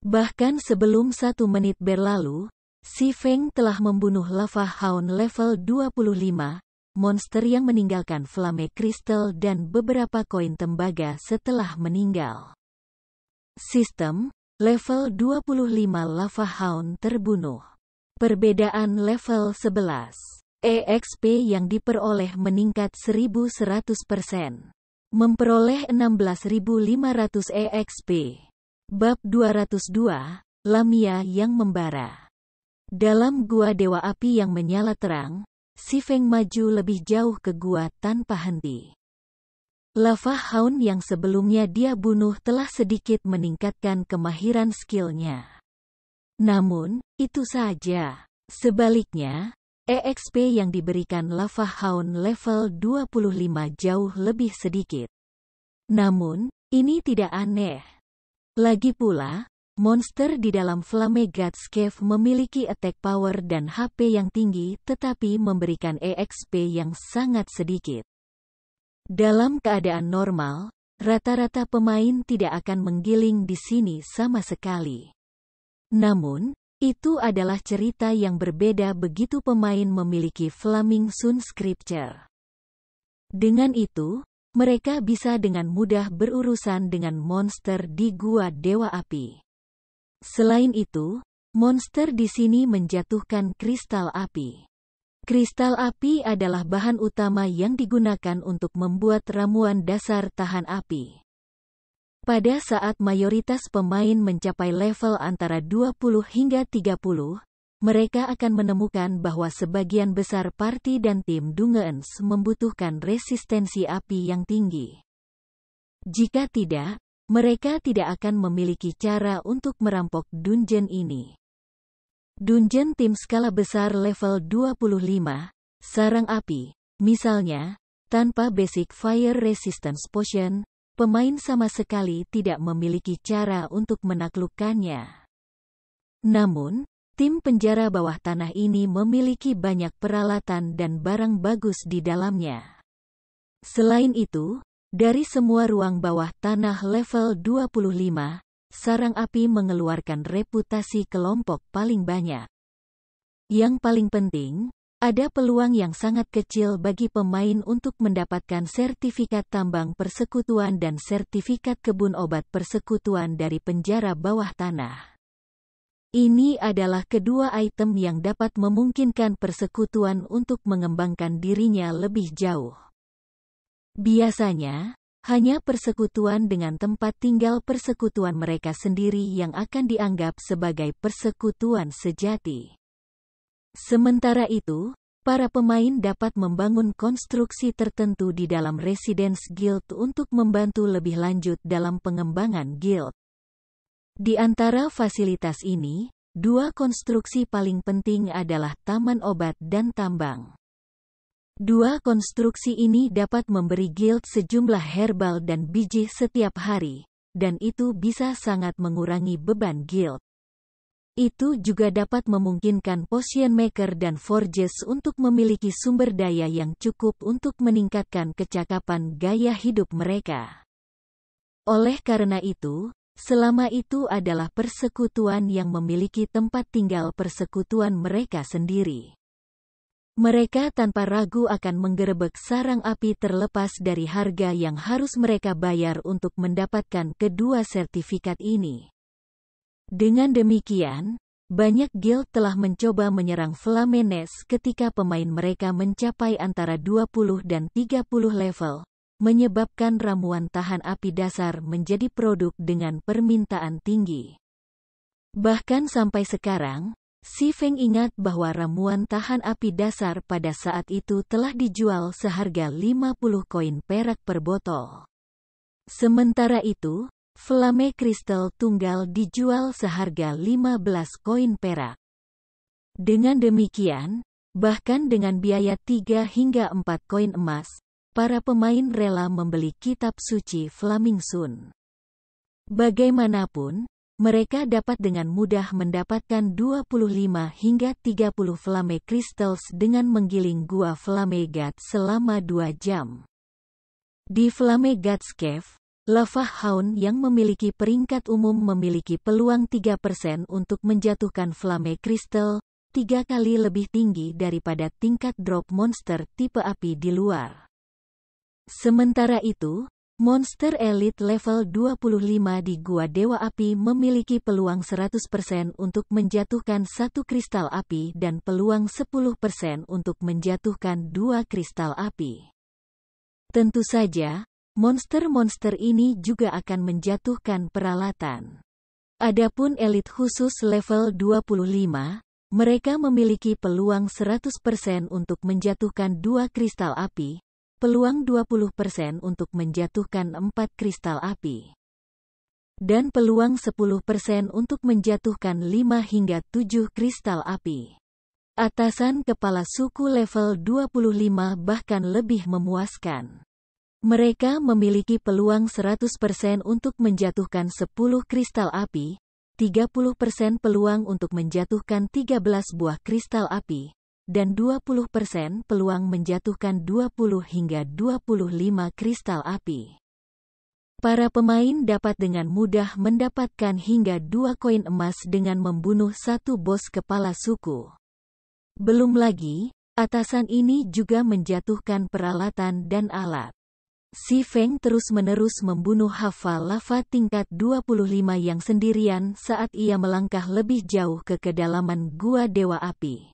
[SPEAKER 1] Bahkan sebelum 1 menit berlalu, Si Feng telah membunuh Lava Hound level 25, monster yang meninggalkan Flame Crystal dan beberapa koin tembaga setelah meninggal. Sistem, level 25 Lava Hound terbunuh. Perbedaan level 11. EXP yang diperoleh meningkat 1100%. Memperoleh 16.500 EXP. Bab 202, Lamia yang membara. Dalam gua Dewa Api yang menyala terang, Si Feng maju lebih jauh ke gua tanpa henti. Lava Hound yang sebelumnya dia bunuh telah sedikit meningkatkan kemahiran skillnya. Namun, itu saja. Sebaliknya, EXP yang diberikan Lava Hound level 25 jauh lebih sedikit. Namun, ini tidak aneh. Lagi pula, monster di dalam Flame God's Cave memiliki attack power dan HP yang tinggi tetapi memberikan EXP yang sangat sedikit. Dalam keadaan normal, rata-rata pemain tidak akan menggiling di sini sama sekali. Namun, itu adalah cerita yang berbeda begitu pemain memiliki Flaming Sun Scripture. Dengan itu, mereka bisa dengan mudah berurusan dengan monster di gua Dewa Api. Selain itu, monster di sini menjatuhkan kristal api. Kristal api adalah bahan utama yang digunakan untuk membuat ramuan dasar tahan api. Pada saat mayoritas pemain mencapai level antara 20 hingga 30, mereka akan menemukan bahwa sebagian besar party dan tim Dungeons membutuhkan resistensi api yang tinggi. Jika tidak, mereka tidak akan memiliki cara untuk merampok dungeon ini. Dungeon tim skala besar level 25, sarang api, misalnya, tanpa basic fire resistance potion, pemain sama sekali tidak memiliki cara untuk menaklukkannya. Namun, tim penjara bawah tanah ini memiliki banyak peralatan dan barang bagus di dalamnya. Selain itu, dari semua ruang bawah tanah level 25, sarang api mengeluarkan reputasi kelompok paling banyak. Yang paling penting, ada peluang yang sangat kecil bagi pemain untuk mendapatkan sertifikat tambang persekutuan dan sertifikat kebun obat persekutuan dari penjara bawah tanah. Ini adalah kedua item yang dapat memungkinkan persekutuan untuk mengembangkan dirinya lebih jauh. Biasanya, hanya persekutuan dengan tempat tinggal persekutuan mereka sendiri yang akan dianggap sebagai persekutuan sejati. Sementara itu, para pemain dapat membangun konstruksi tertentu di dalam Residence Guild untuk membantu lebih lanjut dalam pengembangan guild. Di antara fasilitas ini, dua konstruksi paling penting adalah taman obat dan tambang. Dua konstruksi ini dapat memberi guild sejumlah herbal dan biji setiap hari, dan itu bisa sangat mengurangi beban guild. Itu juga dapat memungkinkan potion maker dan forges untuk memiliki sumber daya yang cukup untuk meningkatkan kecakapan gaya hidup mereka. Oleh karena itu, selama itu adalah persekutuan yang memiliki tempat tinggal persekutuan mereka sendiri. Mereka tanpa ragu akan menggerebek sarang api terlepas dari harga yang harus mereka bayar untuk mendapatkan kedua sertifikat ini. Dengan demikian, banyak guild telah mencoba menyerang Flamenes ketika pemain mereka mencapai antara 20 dan 30 level, menyebabkan ramuan tahan api dasar menjadi produk dengan permintaan tinggi. Bahkan sampai sekarang, Si Feng ingat bahwa ramuan tahan api dasar pada saat itu telah dijual seharga 50 koin perak per botol. Sementara itu, Flame Crystal tunggal dijual seharga 15 koin perak. Dengan demikian, bahkan dengan biaya 3 hingga 4 koin emas, para pemain rela membeli kitab suci Flaming Sun. Bagaimanapun, mereka dapat dengan mudah mendapatkan 25 hingga 30 Flame Crystals dengan menggiling gua Flame God selama 2 jam. Di Flame God's Cave, Lava Hound yang memiliki peringkat umum memiliki peluang 3% untuk menjatuhkan Flame Crystal, 3 kali lebih tinggi daripada tingkat drop monster tipe api di luar. Sementara itu, monster elite level 25 di Gua Dewa Api memiliki peluang 100% untuk menjatuhkan 1 kristal api dan peluang 10% untuk menjatuhkan 2 kristal api. Tentu saja, monster-monster ini juga akan menjatuhkan peralatan. Adapun elite khusus level 25, mereka memiliki peluang 100% untuk menjatuhkan 2 kristal api, peluang 20% untuk menjatuhkan 4 kristal api, dan peluang 10% untuk menjatuhkan 5 hingga 7 kristal api. Atasan kepala suku level 25 bahkan lebih memuaskan. Mereka memiliki peluang 100% untuk menjatuhkan 10 kristal api, 30% peluang untuk menjatuhkan 13 buah kristal api, dan 20% peluang menjatuhkan 20 hingga 25 kristal api. Para pemain dapat dengan mudah mendapatkan hingga 2 koin emas dengan membunuh 1 bos kepala suku. Belum lagi, atasan ini juga menjatuhkan peralatan dan alat. Si Feng terus-menerus membunuh hafal lava tingkat 25 yang sendirian saat ia melangkah lebih jauh ke kedalaman Gua Dewa Api.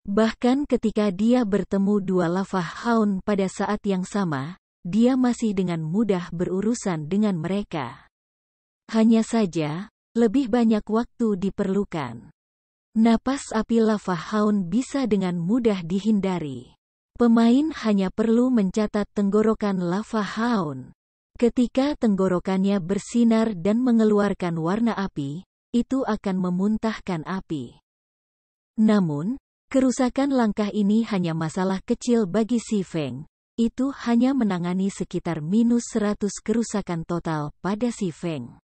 [SPEAKER 1] Bahkan ketika dia bertemu 2 Lava Hound pada saat yang sama, dia masih dengan mudah berurusan dengan mereka. Hanya saja, lebih banyak waktu diperlukan. Napas api Lava Hound bisa dengan mudah dihindari. Pemain hanya perlu mencatat tenggorokan Lava Hound. Ketika tenggorokannya bersinar dan mengeluarkan warna api, itu akan memuntahkan api. Namun, kerusakan langkah ini hanya masalah kecil bagi Si Feng. Itu hanya menangani sekitar -100 kerusakan total pada Si Feng.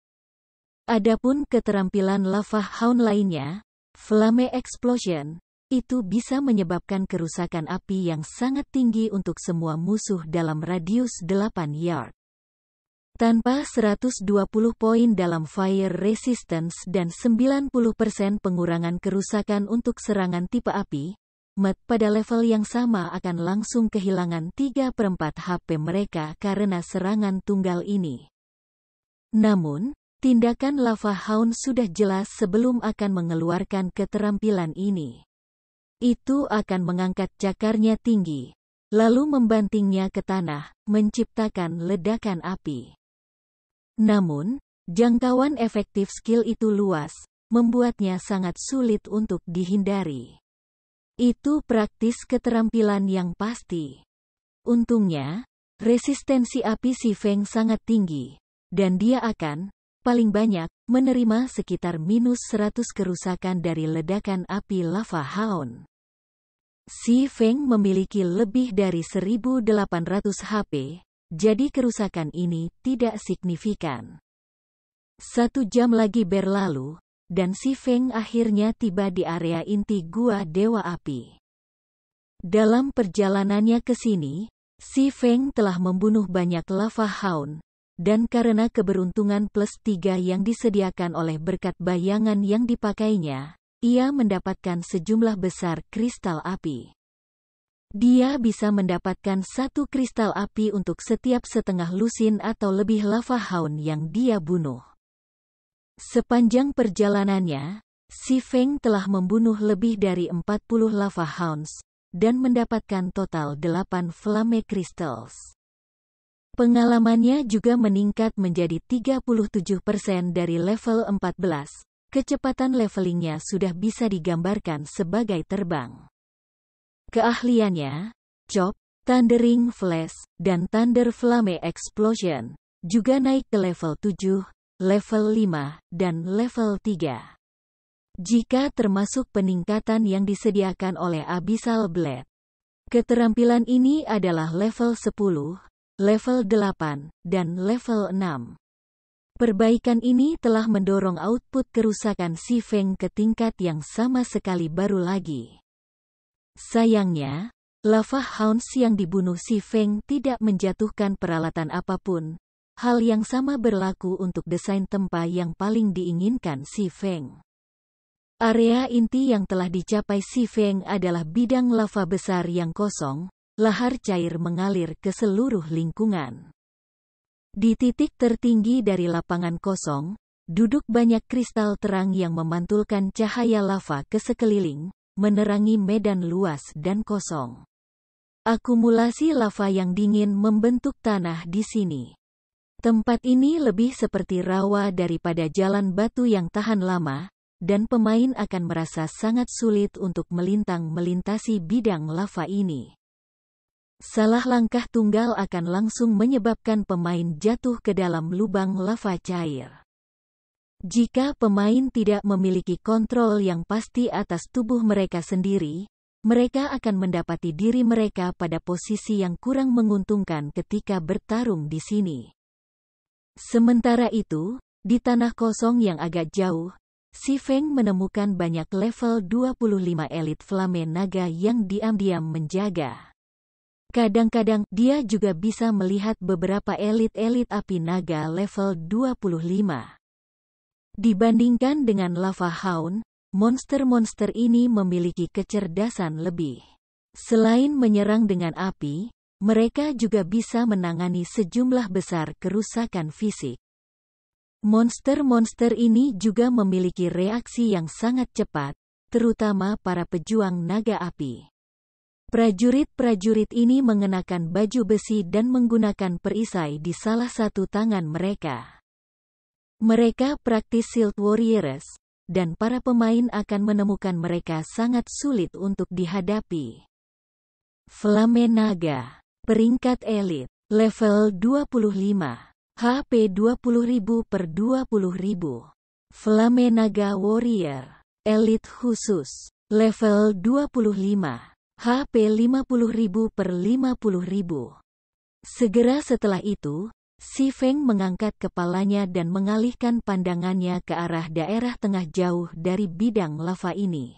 [SPEAKER 1] Adapun keterampilan Lava Hound lainnya, Flame Explosion, itu bisa menyebabkan kerusakan api yang sangat tinggi untuk semua musuh dalam radius 8 yard. Tanpa 120 poin dalam fire resistance dan 90% pengurangan kerusakan untuk serangan tipe api, Met pada level yang sama akan langsung kehilangan 3/4 HP mereka karena serangan tunggal ini. Namun, tindakan Lava Hound sudah jelas sebelum akan mengeluarkan keterampilan ini. Itu akan mengangkat cakarnya tinggi, lalu membantingnya ke tanah, menciptakan ledakan api. Namun, jangkauan efektif skill itu luas, membuatnya sangat sulit untuk dihindari. Itu praktis keterampilan yang pasti. Untungnya, resistensi api Si Feng sangat tinggi, dan dia akan, paling banyak, menerima sekitar -100 kerusakan dari ledakan api Lava Hound. Si Feng memiliki lebih dari 1.800 HP, jadi kerusakan ini tidak signifikan. 1 jam lagi berlalu, dan Si Feng akhirnya tiba di area inti Gua Dewa Api. Dalam perjalanannya ke sini, Si Feng telah membunuh banyak Lava Hound, dan karena keberuntungan +3 yang disediakan oleh berkat bayangan yang dipakainya, ia mendapatkan sejumlah besar kristal api. Dia bisa mendapatkan 1 kristal api untuk setiap setengah lusin atau lebih Lava Hound yang dia bunuh. Sepanjang perjalanannya, Si Feng telah membunuh lebih dari 40 Lava Hounds, dan mendapatkan total 8 Flame Crystals. Pengalamannya juga meningkat menjadi 37% dari level 14. Kecepatan levelingnya sudah bisa digambarkan sebagai terbang. Keahliannya, Chop, Thundering Flash, dan Thunder Flame Explosion, juga naik ke level 7, level 5, dan level 3. Jika termasuk peningkatan yang disediakan oleh Abyssal Blade. Keterampilan ini adalah level 10, level 8, dan level 6. Perbaikan ini telah mendorong output kerusakan Si Feng ke tingkat yang sama sekali baru lagi. Sayangnya, Lava Hounds yang dibunuh Si Feng tidak menjatuhkan peralatan apapun. Hal yang sama berlaku untuk desain tempa yang paling diinginkan Si Feng. Area inti yang telah dicapai Si Feng adalah bidang lava besar yang kosong, lahar cair mengalir ke seluruh lingkungan. Di titik tertinggi dari lapangan kosong, duduk banyak kristal terang yang memantulkan cahaya lava ke sekeliling, menerangi medan luas dan kosong. Akumulasi lava yang dingin membentuk tanah di sini. Tempat ini lebih seperti rawa daripada jalan batu yang tahan lama, dan pemain akan merasa sangat sulit untuk melintasi bidang lava ini. Salah langkah tunggal akan langsung menyebabkan pemain jatuh ke dalam lubang lava cair. Jika pemain tidak memiliki kontrol yang pasti atas tubuh mereka sendiri, mereka akan mendapati diri mereka pada posisi yang kurang menguntungkan ketika bertarung di sini. Sementara itu, di tanah kosong yang agak jauh, Si Feng menemukan banyak level 25 elit Flame Naga yang diam-diam menjaga. Kadang-kadang, dia juga bisa melihat beberapa elit api naga level 25. Dibandingkan dengan Lava Hound, monster-monster ini memiliki kecerdasan lebih. Selain menyerang dengan api, mereka juga bisa menangani sejumlah besar kerusakan fisik. Monster-monster ini juga memiliki reaksi yang sangat cepat, terutama para pejuang naga api. Prajurit-prajurit ini mengenakan baju besi dan menggunakan perisai di salah satu tangan mereka. Mereka praktis Shield Warriors, dan para pemain akan menemukan mereka sangat sulit untuk dihadapi. Flame Naga, peringkat elit, level 25, HP 20.000 per 20.000. Flame Naga Warrior, elit khusus, Level 25. HP 50.000 per 50.000. Segera setelah itu, Si Feng mengangkat kepalanya dan mengalihkan pandangannya ke arah daerah tengah jauh dari bidang lava ini.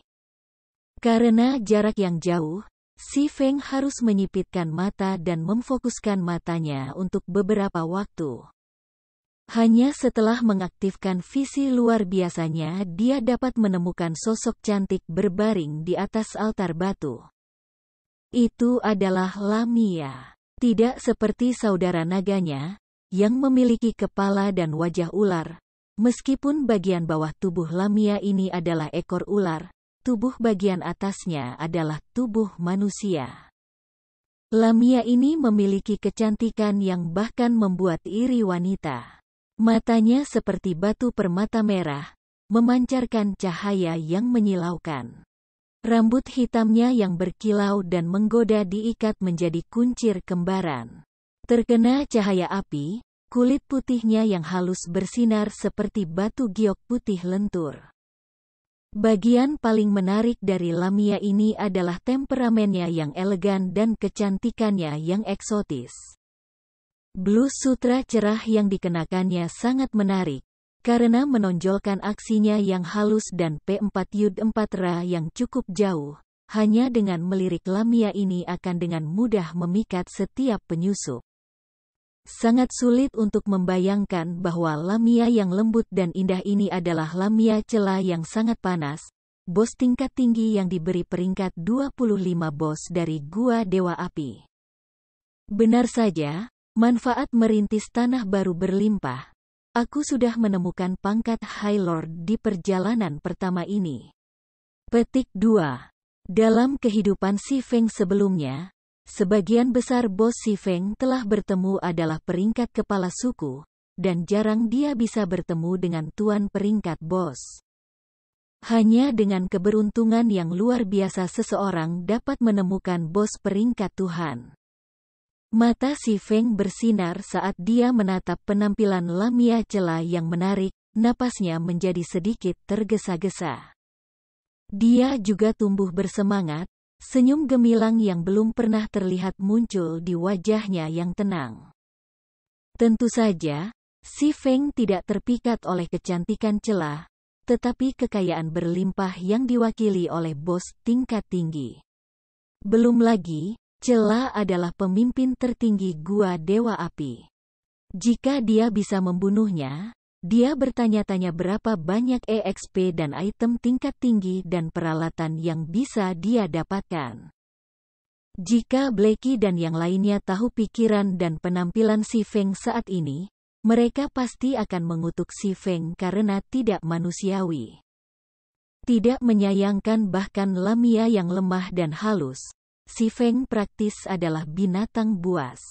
[SPEAKER 1] Karena jarak yang jauh, Si Feng harus menyipitkan mata dan memfokuskan matanya untuk beberapa waktu. Hanya setelah mengaktifkan visi luar biasanya dia dapat menemukan sosok cantik berbaring di atas altar batu. Itu adalah Lamia. Tidak seperti saudara naganya, yang memiliki kepala dan wajah ular. Meskipun bagian bawah tubuh Lamia ini adalah ekor ular, tubuh bagian atasnya adalah tubuh manusia. Lamia ini memiliki kecantikan yang bahkan membuat iri wanita. Matanya seperti batu permata merah, memancarkan cahaya yang menyilaukan. Rambut hitamnya yang berkilau dan menggoda diikat menjadi kuncir kembaran. Terkena cahaya api, kulit putihnya yang halus bersinar seperti batu giok putih lentur. Bagian paling menarik dari Lamia ini adalah temperamennya yang elegan dan kecantikannya yang eksotis. Blus sutra cerah yang dikenakannya sangat menarik, karena menonjolkan aksinya yang halus dan P4Y4Ra yang cukup jauh. Hanya dengan melirik Lamia ini akan dengan mudah memikat setiap penyusup. Sangat sulit untuk membayangkan bahwa Lamia yang lembut dan indah ini adalah Lamia Cela yang sangat panas, bos tingkat tinggi yang diberi peringkat 25 bos dari Gua Dewa Api. Benar saja, manfaat merintis tanah baru berlimpah. Aku sudah menemukan pangkat High Lord di perjalanan pertama ini. Petik 2. Dalam kehidupan Si Feng sebelumnya, sebagian besar bos Si Feng telah bertemu adalah peringkat kepala suku, dan jarang dia bisa bertemu dengan tuan peringkat bos. Hanya dengan keberuntungan yang luar biasa seseorang dapat menemukan bos peringkat Tuhan. Mata Si Feng bersinar saat dia menatap penampilan Lamia Cela yang menarik, napasnya menjadi sedikit tergesa-gesa. Dia juga tumbuh bersemangat, senyum gemilang yang belum pernah terlihat muncul di wajahnya yang tenang. Tentu saja, Si Feng tidak terpikat oleh kecantikan Cela, tetapi kekayaan berlimpah yang diwakili oleh bos tingkat tinggi. Belum lagi, Cela adalah pemimpin tertinggi Gua Dewa Api. Jika dia bisa membunuhnya, dia bertanya-tanya berapa banyak EXP dan item tingkat tinggi dan peralatan yang bisa dia dapatkan. Jika Blackie dan yang lainnya tahu pikiran dan penampilan Si Feng saat ini, mereka pasti akan mengutuk Si Feng karena tidak manusiawi. Tidak menyayangkan bahkan Lamia yang lemah dan halus, Si Feng praktis adalah binatang buas.